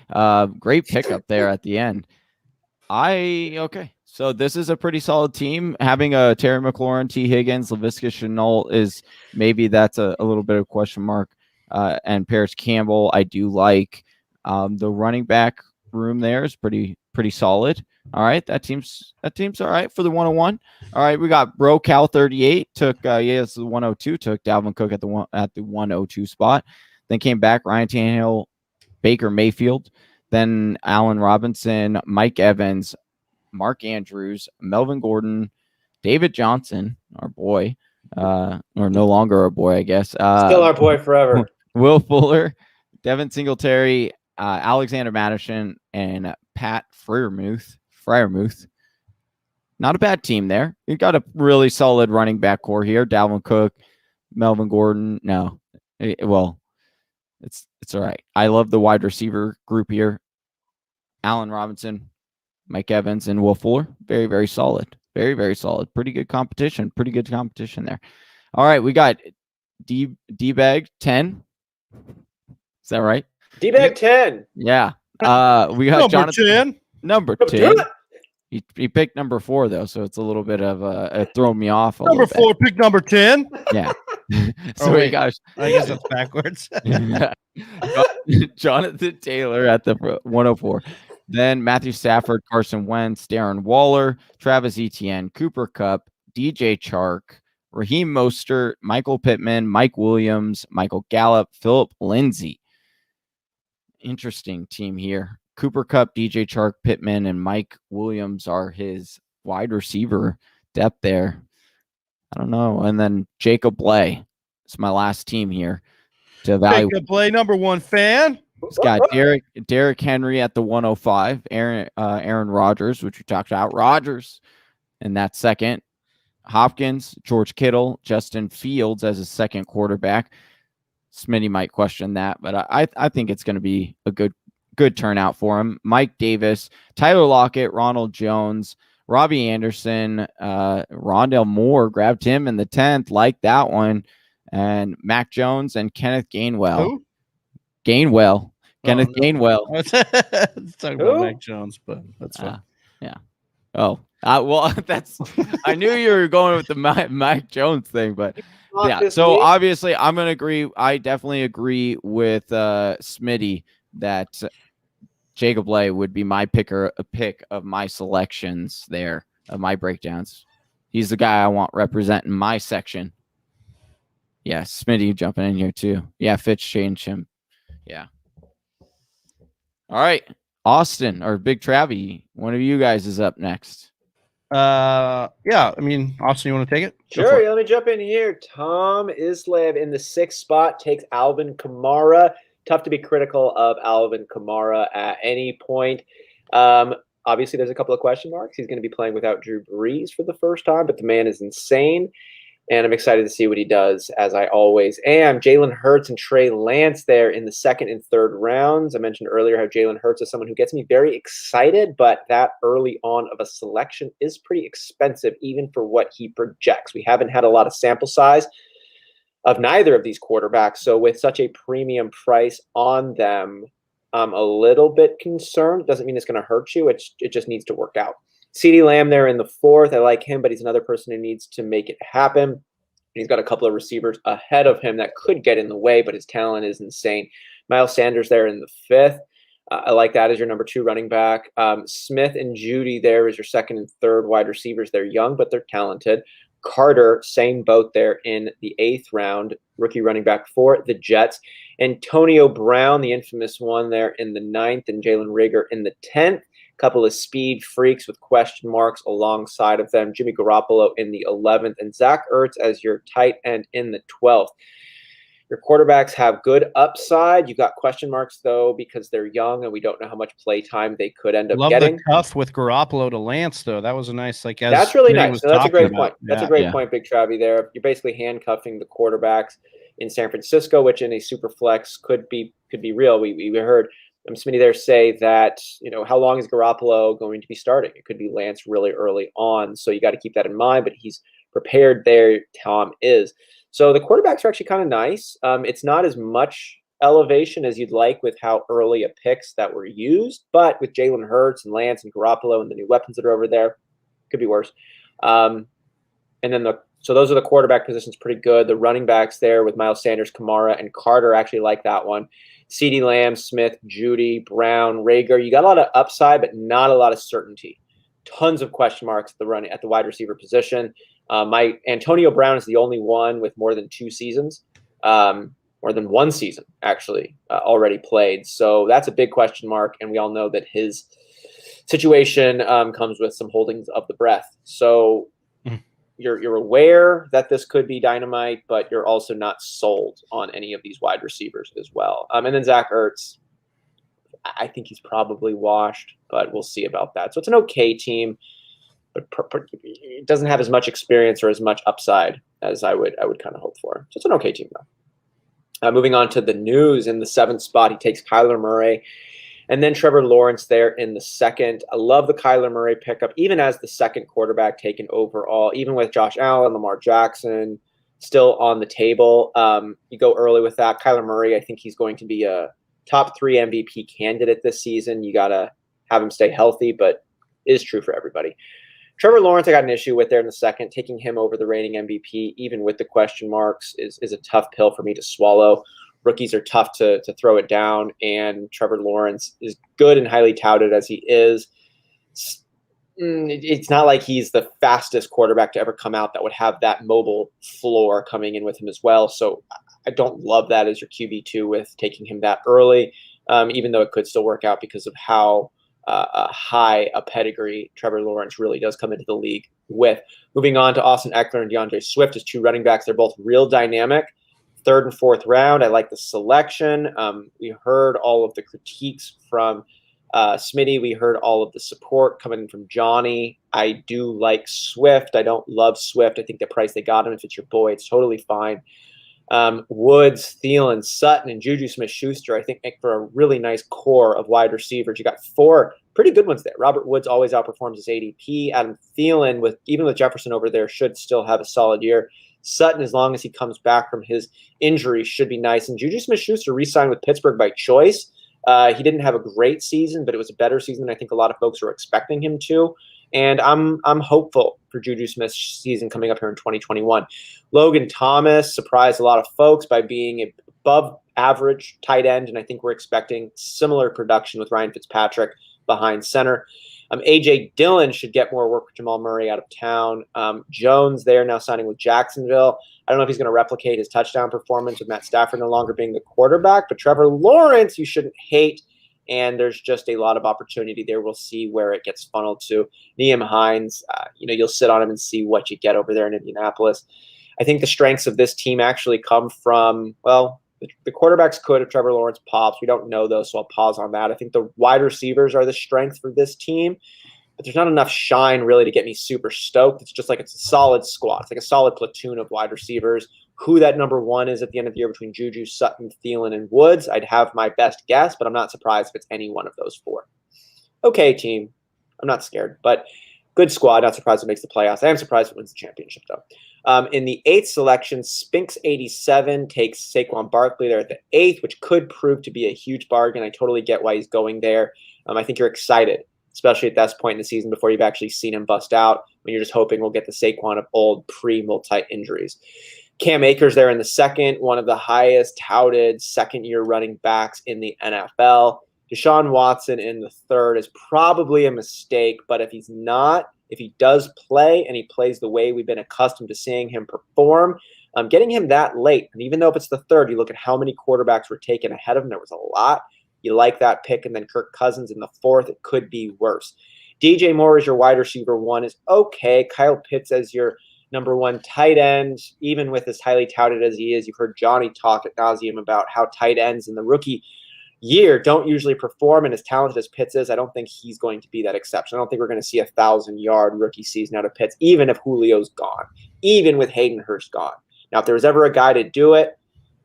Great pickup there at the end. Okay. So this is a pretty solid team. Having a Terry McLaurin, T. Higgins, Laviska Shenault is maybe that's a little bit of question mark. And Paris Campbell, I do like. The running back room there is pretty solid. All right, that team's all right for the 101. All right, we got Bro Cal 38 took it's the 102 took Dalvin Cook at the 102 spot. Then came back Ryan Tannehill, Baker Mayfield, then Allen Robinson, Mike Evans, Mark Andrews, Melvin Gordon, David Johnson, our boy, or no longer our boy, I guess. Still our boy forever. Will Fuller, Devin Singletary, Alexander Madison, and Pat Freiermuth. Not a bad team there. You got a really solid running back core here. Dalvin Cook, Melvin Gordon. No, well, it's all right. I love the wide receiver group here. Allen Robinson, Mike Evans, and Will Fuller. Very, very solid. Very, very solid. Pretty good competition. Pretty good competition there. All right, we got D-Bag 10. Is that right? D-Bag 10. Yeah. We got number 10. Number 10. He picked number 4 though, so it's a little bit of it thrown me off. Number 4 picked number 10. Yeah. So we got. I guess that's backwards. Jonathan Taylor at the 104. Then Matthew Stafford, Carson Wentz, Darren Waller, Travis Etienne, Cooper Kupp, DJ Chark, Raheem Mostert, Michael Pittman, Mike Williams, Michael Gallup, Philip Lindsay. Interesting team here. Cooper Kupp, DJ Chark, Pittman, and Mike Williams are his wide receiver depth there. I don't know. And then Jacob Bley. It's my last team here to evaluate. Jacob Bley, number 1 fan. It's got Derrick Henry at the 105, Aaron Rodgers, which we talked about, Rodgers in that second, Hopkins, George Kittle, Justin Fields as a second quarterback. Smitty might question that, but I think it's going to be a good turnout for him. Mike Davis, Tyler Lockett, Ronald Jones, Robbie Anderson, Rondale Moore, grabbed him in the 10th, like that one, and Mac Jones and Kenneth Gainwell. Who? Kenneth Gainwell. Let's talk about Mac Jones, but that's fine. Yeah. Oh, well, that's. I knew you were going with the Mac Jones thing, but yeah. So obviously, I'm gonna agree. I definitely agree with Smitty that Jacob Bley would be my pick of my selections there of my breakdowns. He's the guy I want representing my section. Yeah, Smitty jumping in here too. Yeah, Fitch changed him. Yeah. All right. Austin or Big Travie, one of you guys is up next. Yeah, I mean, Austin, you want to take it? Sure, let me jump in here. Tom Islev in the 6th spot takes Alvin Kamara. Tough to be critical of Alvin Kamara at any point. Obviously, there's a couple of question marks. He's going to be playing without Drew Brees for the first time, but the man is insane. And I'm excited to see what he does, as I always am. Jalen Hurts and Trey Lance there in the 2nd and 3rd rounds. I mentioned earlier how Jalen Hurts is someone who gets me very excited, but that early on of a selection is pretty expensive, even for what he projects. We haven't had a lot of sample size of neither of these quarterbacks. So with such a premium price on them, I'm a little bit concerned. It doesn't mean it's going to hurt you. It just needs to work out. CeeDee Lamb there in the 4th. I like him, but he's another person who needs to make it happen. He's got a couple of receivers ahead of him that could get in the way, but his talent is insane. Miles Sanders there in the 5th. I like that as your number 2 running back. Smith and Judy there is your 2nd and 3rd wide receivers. They're young, but they're talented. Carter, same boat there in the 8th round, rookie running back for the Jets. Antonio Brown, the infamous one there in the 9th, and Jalen Reagor in the 10th. Couple of speed freaks with question marks alongside of them. Jimmy Garoppolo in the 11th, and Zach Ertz as your tight end in the 12th. Your quarterbacks have good upside. You've got question marks, though, because they're young and we don't know how much play time they could end up getting. Love the cuff with Garoppolo to Lance, though. That was a nice, that's really nice. So that's a great point. That's a great point, Big Travie, there. You're basically handcuffing the quarterbacks in San Francisco, which in a super flex could be real. We heard Smitty there say that, how long is Garoppolo going to be starting? It could be Lance really early on. So you got to keep that in mind, but he's prepared there. Tom is. So the quarterbacks are actually kind of nice. It's not as much elevation as you'd like with how early a picks that were used, but with Jalen Hurts and Lance and Garoppolo and the new weapons that are over there, could be worse. And then so those are the quarterback positions, pretty good. The running backs there with Miles Sanders, Kamara, and Carter, actually like that one. CeeDee Lamb, Smith, Judy, Brown, Reagor. You got a lot of upside, but not a lot of certainty. Tons of question marks at the wide receiver position. My Antonio Brown is the only one with more than 2 seasons, more than 1 season actually already played. So that's a big question mark, and we all know that his situation comes with some holdings of the breath. So you're aware that this could be dynamite, but you're also not sold on any of these wide receivers as well. And then Zach Ertz, I think he's probably washed, but we'll see about that. So it's an okay team, but it doesn't have as much experience or as much upside as I would kind of hope for. So it's an okay team though. Moving on to the news, in the 7th spot, he takes Kyler Murray. And then Trevor Lawrence there in the 2nd. I love the Kyler Murray pickup, even as the 2nd quarterback taken overall, even with Josh Allen, Lamar Jackson still on the table. You go early with that. Kyler Murray, I think he's going to be a top 3 MVP candidate this season. You got to have him stay healthy, but it is true for everybody. Trevor Lawrence, I got an issue with there in the 2nd. Taking him over the reigning MVP, even with the question marks, is a tough pill for me to swallow. Rookies are tough to throw it down, and Trevor Lawrence is good and highly touted as he is. It's not like he's the fastest quarterback to ever come out that would have that mobile floor coming in with him as well. So I don't love that as your QB2 with taking him that early, even though it could still work out because of how high a pedigree Trevor Lawrence really does come into the league with. Moving on to Austin Eckler and DeAndre Swift as 2 running backs. They're both real dynamic. 3rd and 4th round. I like the selection. We heard all of the critiques from Smitty. We heard all of the support coming from Johnny. I do like Swift. I don't love Swift. I think the price they got him, if it's your boy, it's totally fine. Woods, Thielen, Sutton, and Juju Smith-Schuster, I think, make for a really nice core of wide receivers. You got 4 pretty good ones there. Robert Woods always outperforms his ADP. Adam Thielen, even with Jefferson over there, should still have a solid year. Sutton, as long as he comes back from his injury, should be nice. And Juju Smith-Schuster re-signed with Pittsburgh by choice. He didn't have a great season, but it was a better season than I think a lot of folks were expecting him to. And I'm hopeful for Juju Smith's season coming up here in 2021. Logan Thomas surprised a lot of folks by being an above average tight end, and I think we're expecting similar production with Ryan Fitzpatrick behind center. A.J. Dillon should get more work with Jamal Murray out of town. Jones there now signing with Jacksonville. I don't know if he's going to replicate his touchdown performance with Matt Stafford no longer being the quarterback, but Trevor Lawrence you shouldn't hate, and there's just a lot of opportunity there. We'll see where it gets funneled to. Nyheim Hines, you'll sit on him and see what you get over there in Indianapolis. I think the strengths of this team actually come from, the quarterbacks could if Trevor Lawrence pops. We don't know, though, so I'll pause on that. I think the wide receivers are the strength for this team, but there's not enough shine really to get me super stoked. It's just like it's a solid squad. It's like a solid platoon of wide receivers. Who that number 1 is at the end of the year between Juju, Sutton, Thielen, and Woods, I'd have my best guess, but I'm not surprised if it's any one of those 4. Okay, team. I'm not scared, but good squad. Not surprised it makes the playoffs. I am surprised it wins the championship, though. In the 8th selection, Spinks87 takes Saquon Barkley there at the 8th, which could prove to be a huge bargain. I totally get why he's going there. I think you're excited, especially at this point in the season before you've actually seen him bust out, when you're just hoping we'll get the Saquon of old pre-multi-injuries. Cam Akers there in the 2nd, one of the highest touted second-year running backs in the NFL. Deshaun Watson in the 3rd is probably a mistake, but if he's not, if he does play and he plays the way we've been accustomed to seeing him perform, getting him that late, and even though if it's the 3rd, you look at how many quarterbacks were taken ahead of him, there was a lot. You like that pick, and then Kirk Cousins in the 4th, it could be worse. DJ Moore as your wide receiver 1 is okay. Kyle Pitts as your number 1 tight end, even with as highly touted as he is. You've heard Johnny talk at nauseum about how tight ends in the rookie year don't usually perform, and as talented as Pitts is, I don't think he's going to be that exception. I don't think we're going to see a 1,000-yard rookie season out of Pitts, even if Julio's gone, even with Hayden Hurst gone. Now, if there was ever a guy to do it,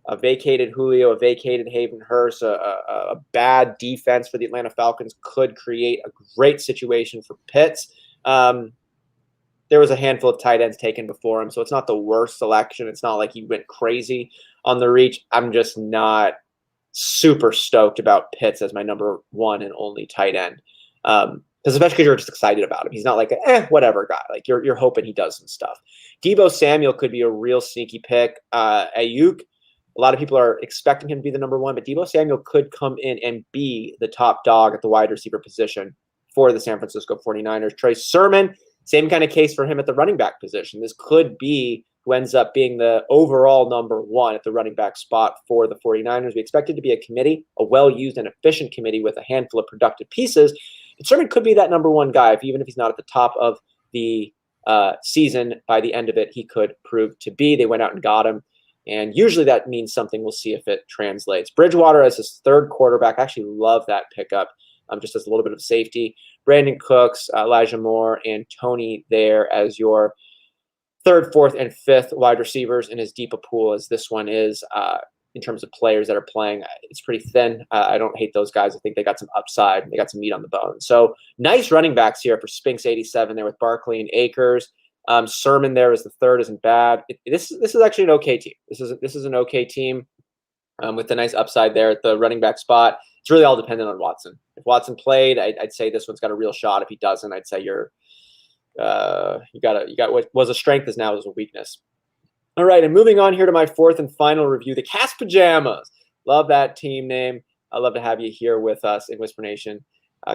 a vacated Julio, a vacated Hayden Hurst, a bad defense for the Atlanta Falcons could create a great situation for Pitts. There was a handful of tight ends taken before him, so it's not the worst selection. It's not like he went crazy on the reach. I'm just not super stoked about Pitts as my number 1 and only tight end. Because especially because you're just excited about him. He's not like a whatever guy. Like you're hoping he does some stuff. Deebo Samuel could be a real sneaky pick. Ayuk, a lot of people are expecting him to be the number 1, but Deebo Samuel could come in and be the top dog at the wide receiver position for the San Francisco 49ers. Trey Sermon, same kind of case for him at the running back position. This could be who ends up being the overall number 1 at the running back spot for the 49ers. We expect it to be a committee, a well-used and efficient committee with a handful of productive pieces. Sermon could be that number one guy, even if he's not at the top of the season. By the end of it, he could prove to be. They went out and got him, and usually that means something. We'll see if it translates. Bridgewater as his third quarterback. I actually love that pickup, just as a little bit of safety. Brandon Cooks, Elijah Moore, and Tony there as your third, fourth, and fifth wide receivers in as deep a pool as this one is. In terms of players that are playing, it's pretty thin. I don't hate those guys. I think they got some upside. They got some meat on the bone. So nice running backs here for Spinks 87 there with Barkley and Akers. Sermon there as the third isn't bad. This is actually an okay team. This is an okay team with the nice upside there at the running back spot. It's really all dependent on Watson. If Watson played, I'd say this one's got a real shot. If he doesn't, I'd say you got what was a strength is now is a weakness. All right, and moving on here to my fourth and final review, the Cats Pajamas. Love that team name. I'd love to have you here with us in Whisper Nation.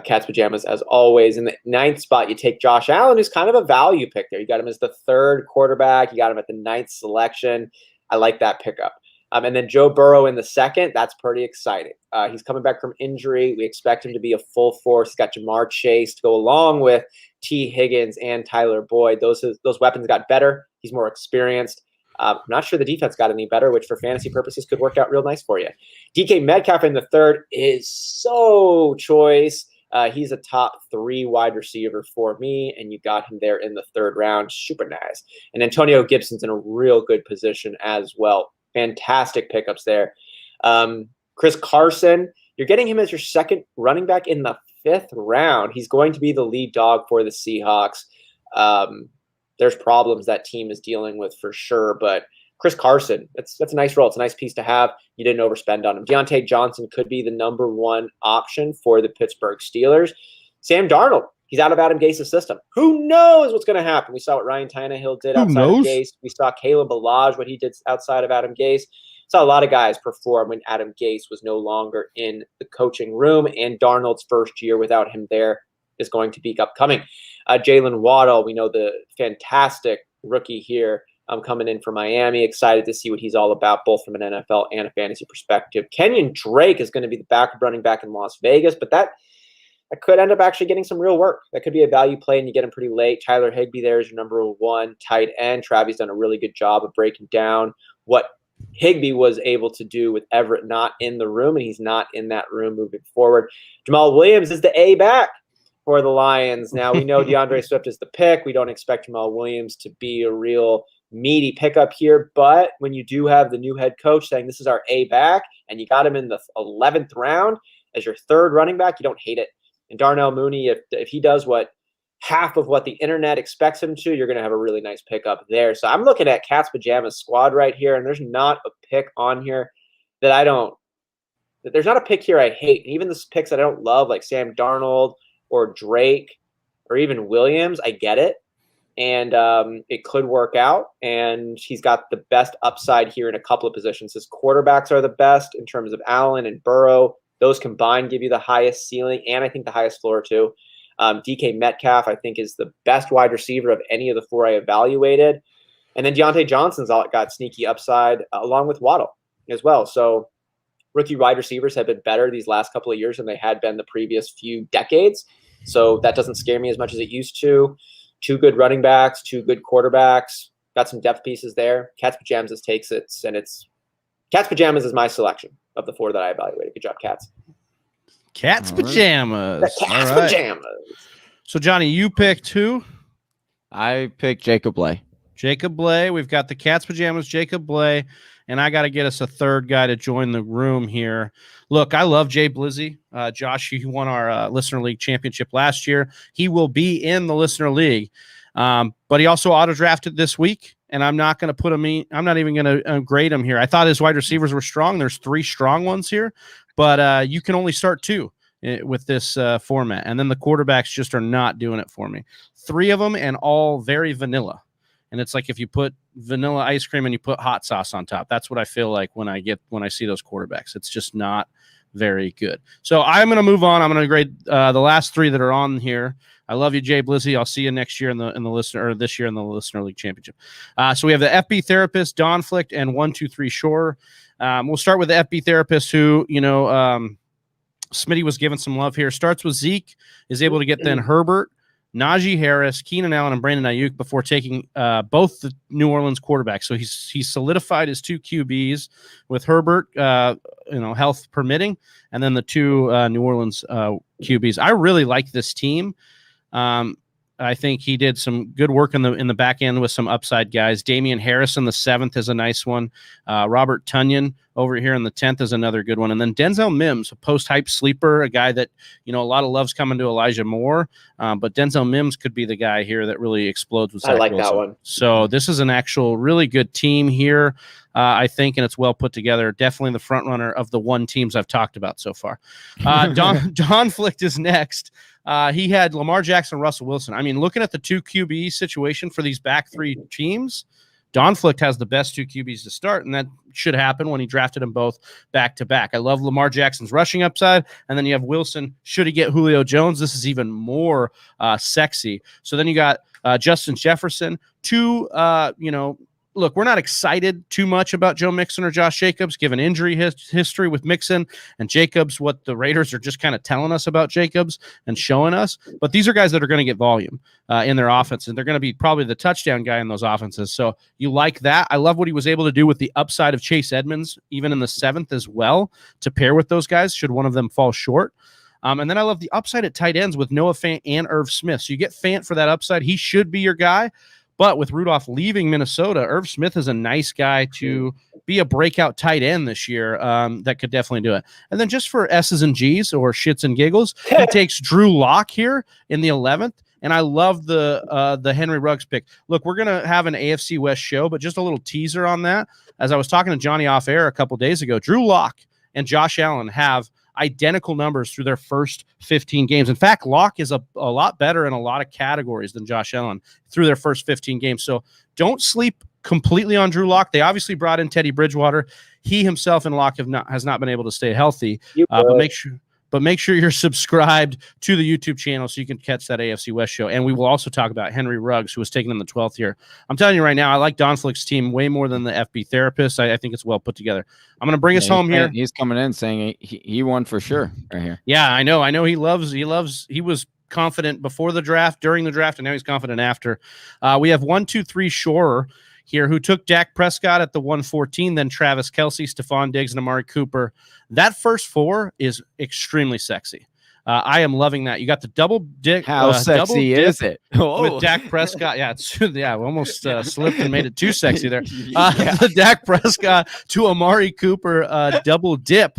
Cats Pajamas, as always. In the ninth spot, you take Josh Allen, who's kind of a value pick there. You got him as the third quarterback. You got him at the ninth selection. I like that pickup. And then Joe Burrow in the second. That's pretty exciting. He's coming back from injury. We expect him to be a full force. He's got Jamar Chase to go along with T. Higgins and Tyler Boyd. Those weapons got better. He's more experienced. I'm not sure the defense got any better, which for fantasy purposes could work out real nice for you. DK Metcalf in the third is so choice. He's a top 3 wide receiver for me, and you got him there in the third round. Super nice. And Antonio Gibson's in a real good position as well. Fantastic pickups there. Chris Carson, you're getting him as your second running back in the 5th round. He's going to be the lead dog for the Seahawks. There's problems that team is dealing with for sure, but Chris Carson, that's a nice role. It's a nice piece to have. You didn't overspend on him. Deontay Johnson could be the number 1 option for the Pittsburgh Steelers. Sam Darnold, he's out of Adam Gase's system. Who knows what's going to happen? We saw what Ryan Tannehill did outside of Gase. We saw Caleb Balaj, what he did outside of Adam Gase. Saw a lot of guys perform when Adam Gase was no longer in the coaching room, and Darnold's first year without him there is going to be upcoming. Jalen Waddle, we know the fantastic rookie here coming in from Miami. Excited to see what he's all about, both from an NFL and a fantasy perspective. Kenyon Drake is going to be the backup running back in Las Vegas, but that could end up actually getting some real work. That could be a value play, and you get him pretty late. Tyler Higbee there is your number 1 tight end. Travis done a really good job of breaking down what Higbee was able to do with Everett not in the room, and he's not in that room moving forward. Jamal Williams is the A back for the Lions. Now, we know DeAndre Swift is the pick. We don't expect Jamal Williams to be a real meaty pickup here, but when you do have the new head coach saying this is our A back, and you got him in the 11th round as your third running back, you don't hate it. And Darnell Mooney, if he does what half of what the internet expects him to, you're going to have a really nice pickup there. So I'm looking at Cats Pajamas squad right here, and there's not a pick on here that there's not a pick here I hate. And even the picks that I don't love, like Sam Darnold or Drake or even Williams, I get it. And it could work out. And he's got the best upside here in a couple of positions. His quarterbacks are the best in terms of Allen and Burrow. Those combined give you the highest ceiling and I think the highest floor too. DK Metcalf, I think, is the best wide receiver of any of the 4 I evaluated. And then Deontay Johnson's got sneaky upside along with Waddle as well. So rookie wide receivers have been better these last couple of years than they had been the previous few decades. So that doesn't scare me as much as it used to. 2 good running backs, 2 good quarterbacks, got some depth pieces there. Cats Pajamas takes it, and Cats Pajamas is my selection of the 4 that I evaluated. Good job, Cats. Cats Pajamas. The Cats Pajamas. So, Johnny, you picked who? I picked Jacob Bley. Jacob Bley. We've got the Cats Pajamas, Jacob Bley, and I got to get us a third guy to join the room here. Look, I love Jay Blizzy. Josh, he won our Listener League championship last year. He will be in the Listener League, but he also auto-drafted this week, and I'm not going to put him in. I'm not even going to grade him here. I thought his wide receivers were strong. There's 3 strong ones here, but you can only start 2 with this format, and then the quarterbacks just are not doing it for me. 3 of them and all very vanilla. And it's like if you put vanilla ice cream and you put hot sauce on top. That's what I feel like when I see those quarterbacks. It's just not very good. So I'm going to move on. I'm going to grade the last 3 that are on here. I love you, Jay Blizzy. I'll see you next year in the listener, or this year in the Listener League Championship. So we have the FB Therapist, Don Flick, and 123 Shore. We'll start with the FB Therapist, who Smitty was given some love here. Starts with Zeke, is able to get then Herbert, Najee Harris, Keenan Allen, and Brandon Ayuk before taking both the New Orleans quarterbacks. So he's solidified his 2 QBs with Herbert, health permitting, and then the 2 New Orleans QBs. I really like this team. I think he did some good work in the back end with some upside guys. Damian Harris in the 7th is a nice one. Robert Tonyan over here in the 10th is another good one. And then Denzel Mims, a post-hype sleeper, a guy that, a lot of love's coming to Elijah Moore. But Denzel Mims could be the guy here that really explodes with Zack Wilson. That one. So this is an actual really good team here, I think, and it's well put together. Definitely the front runner of the 1 teams I've talked about so far. Don Flick is next. He had Lamar Jackson, Russell Wilson. I mean, looking at the 2 QB situation for these back 3 teams, Don Flick has the best 2 QBs to start, and that should happen when he drafted them both back to back. I love Lamar Jackson's rushing upside, and then you have Wilson. Should he get Julio Jones, this is even more sexy. So then you got Justin Jefferson, 2, look, we're not excited too much about Joe Mixon or Josh Jacobs, given injury history with Mixon and Jacobs, what the Raiders are just kind of telling us about Jacobs and showing us. But these are guys that are going to get volume in their offense, and they're going to be probably the touchdown guy in those offenses. So you like that. I love what he was able to do with the upside of Chase Edmonds, even in the 7th as well, to pair with those guys should one of them fall short. And then I love the upside at tight ends with Noah Fant and Irv Smith. So you get Fant for that upside. He should be your guy. But with Rudolph leaving Minnesota, Irv Smith is a nice guy to be a breakout tight end this year that could definitely do it. And then just for S's and G's or shits and giggles, he takes Drew Lock here in the 11th. And I love the Henry Ruggs pick. Look, we're going to have an AFC West show, but just a little teaser on that. As I was talking to Johnny off air a couple days ago, Drew Lock and Josh Allen have identical numbers through their first 15 games. In fact, Locke is a lot better in a lot of categories than Josh Allen through their first 15 games. So don't sleep completely on Drew Lock. They obviously brought in Teddy Bridgewater. He himself and Locke has not been able to stay healthy. But make sure you're subscribed to the YouTube channel so you can catch that AFC West show. And we will also talk about Henry Ruggs, who was taken in the 12th year. I'm telling you right now, I like Don Flick's team way more than the FB Therapist. I think it's well put together. I'm going to bring us home here. He's coming in saying he won for sure right here. Yeah, I know. He was confident before the draft, during the draft, and now he's confident after. We have 1, 2, 3 Shorer here, who took Dak Prescott at the 114, then Travis Kelce, Stephon Diggs, and Amari Cooper. That first 4 is extremely sexy. I am loving that. You got the double dick. How sexy is it? With Dak Prescott. We almost slipped and made it too sexy there. The Dak Prescott to Amari Cooper double dip.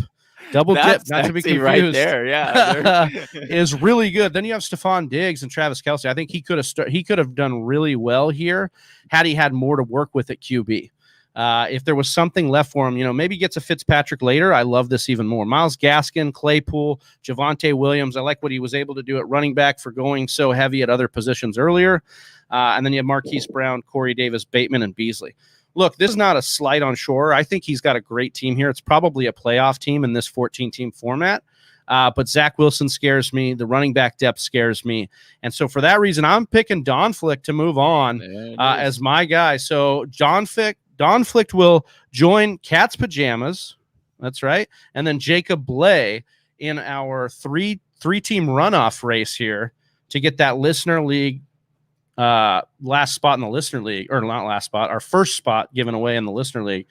Double dip, not to be confused. Right there, yeah, is really good. Then you have Stephon Diggs and Travis Kelce. I think he could have done really well here had he had more to work with at QB. If there was something left for him, maybe gets a Fitzpatrick later. I love this even more. Myles Gaskin, Claypool, Javonte Williams. I like what he was able to do at running back for going so heavy at other positions earlier. And then you have Marquise Brown, Corey Davis, Bateman, and Beasley. Look, this is not a slight on Shore. I think he's got a great team here. It's probably a playoff team in this 14-team format. But Zack Wilson scares me. The running back depth scares me. And so for that reason, I'm picking Don Flick to move on as my guy. So Don Flick will join Cat's Pajamas. That's right. And then Jacob Bley in our three-team runoff race here to get that listener league last spot in the listener league, or not last spot, our first spot given away in the listener league.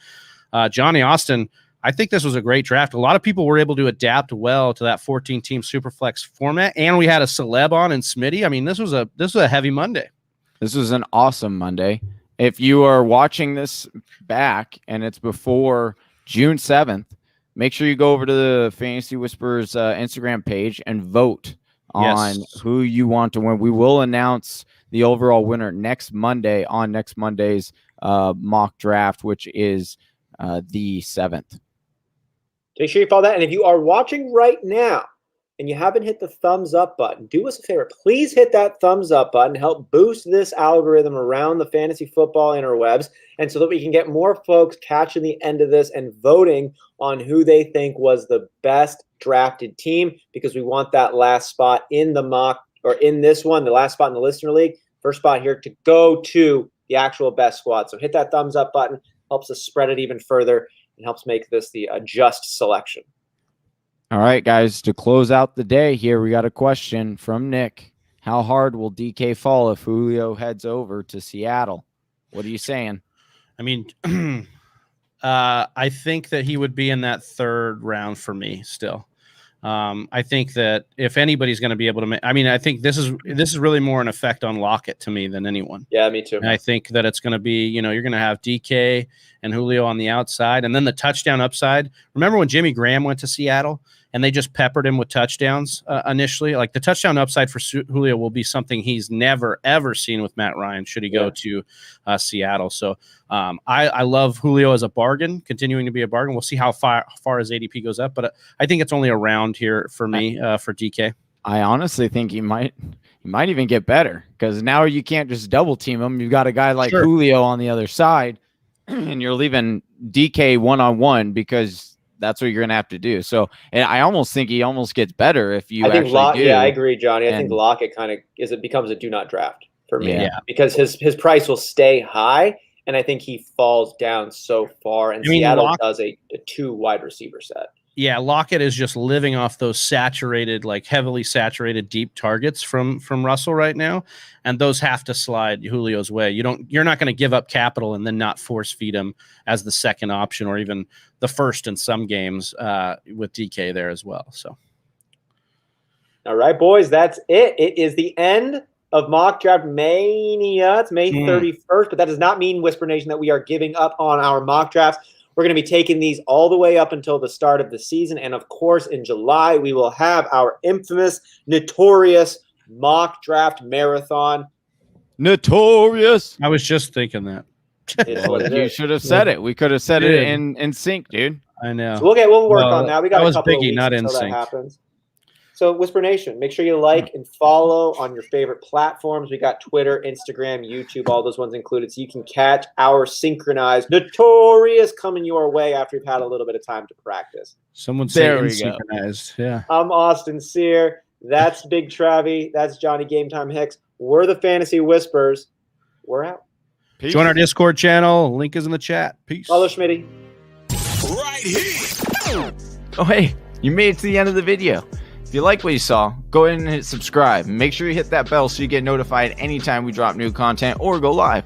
Johnny Austin, I think this was a great draft. A lot of people were able to adapt well to that 14-team Superflex format, and we had a celeb on in Smitty. I mean, this was a heavy Monday. This was an awesome Monday. If you are watching this back and it's before June 7th, make sure you go over to the Fantasy Whispers Instagram page and vote on who you want to win. We will announce the overall winner next Monday on next Monday's mock draft, which is the 7th. Make sure you follow that. And if you are watching right now and you haven't hit the thumbs up button, do us a favor. Please hit that thumbs up button. Help boost this algorithm around the fantasy football interwebs, and so that we can get more folks catching the end of this and voting on who they think was the best drafted team, because we want that last spot in the mock, or in this one, the last spot in the listener league, first spot here, to go to the actual best squad. So hit that thumbs up button. Helps us spread it even further and helps make this the just selection. All right, guys, to close out the day here, we got a question from Nick. How hard will DK fall if Julio heads over to Seattle? What are you saying? I mean, I think that he would be in that third round for me still. I think that if anybody's going to be able to I think this is really more an effect on Lockett to me than anyone. Yeah, me too. And I think that it's going to be, you're going to have DK and Julio on the outside, and then the touchdown upside. Remember when Jimmy Graham went to Seattle and they just peppered him with touchdowns initially? Like, the touchdown upside for Julio will be something he's never, ever seen with Matt Ryan should he go to Seattle. So I love Julio as a bargain, continuing to be a bargain. We'll see how far his ADP goes up, but I think it's only a round here for me for DK. I honestly think he might even get better, because now you can't just double team him. You've got a guy like Julio on the other side, and you're leaving DK one-on-one because that's what you're going to have to do. So, and I almost think he almost gets better if you actually do. Yeah, I agree, Johnny. I think Lockett becomes a do not draft for me. Yeah. Because his price will stay high, and I think he falls down so far, and Seattle does a 2 wide receiver set. Yeah, Lockett is just living off those saturated, like heavily saturated deep targets from Russell right now, and those have to slide Julio's way. You're not going to give up capital and then not force feed him as the second option or even the first in some games with DK there as well. So, all right, boys, that's it. It is the end of Mock Draft Mania. It's May 31st, but that does not mean, Whisper Nation, that we are giving up on our mock drafts. We're going to be taking these all the way up until the start of the season. And, of course, in July, we will have our infamous, notorious mock draft marathon. Notorious. I was just thinking that. You should have said it. We could have said it in sync, dude. I know. So we'll work on that. We got a couple of weeks not until in sync. that happens. So, Whisper Nation, make sure you like and follow on your favorite platforms. We got Twitter, Instagram, YouTube, all those ones included, so you can catch our synchronized Notorious coming your way after you've had a little bit of time to practice. Someone say synchronized. Yeah. I'm Austin Sear. That's Big Travie. That's Johnny Game Time Hicks. We're the Fantasy Whispers. We're out. Peace. Join our Discord channel. Link is in the chat. Peace. Follow Schmitty. Right here. Oh, hey, you made it to the end of the video. If you like what you saw, go ahead and hit subscribe. Make sure you hit that bell so you get notified anytime we drop new content or go live.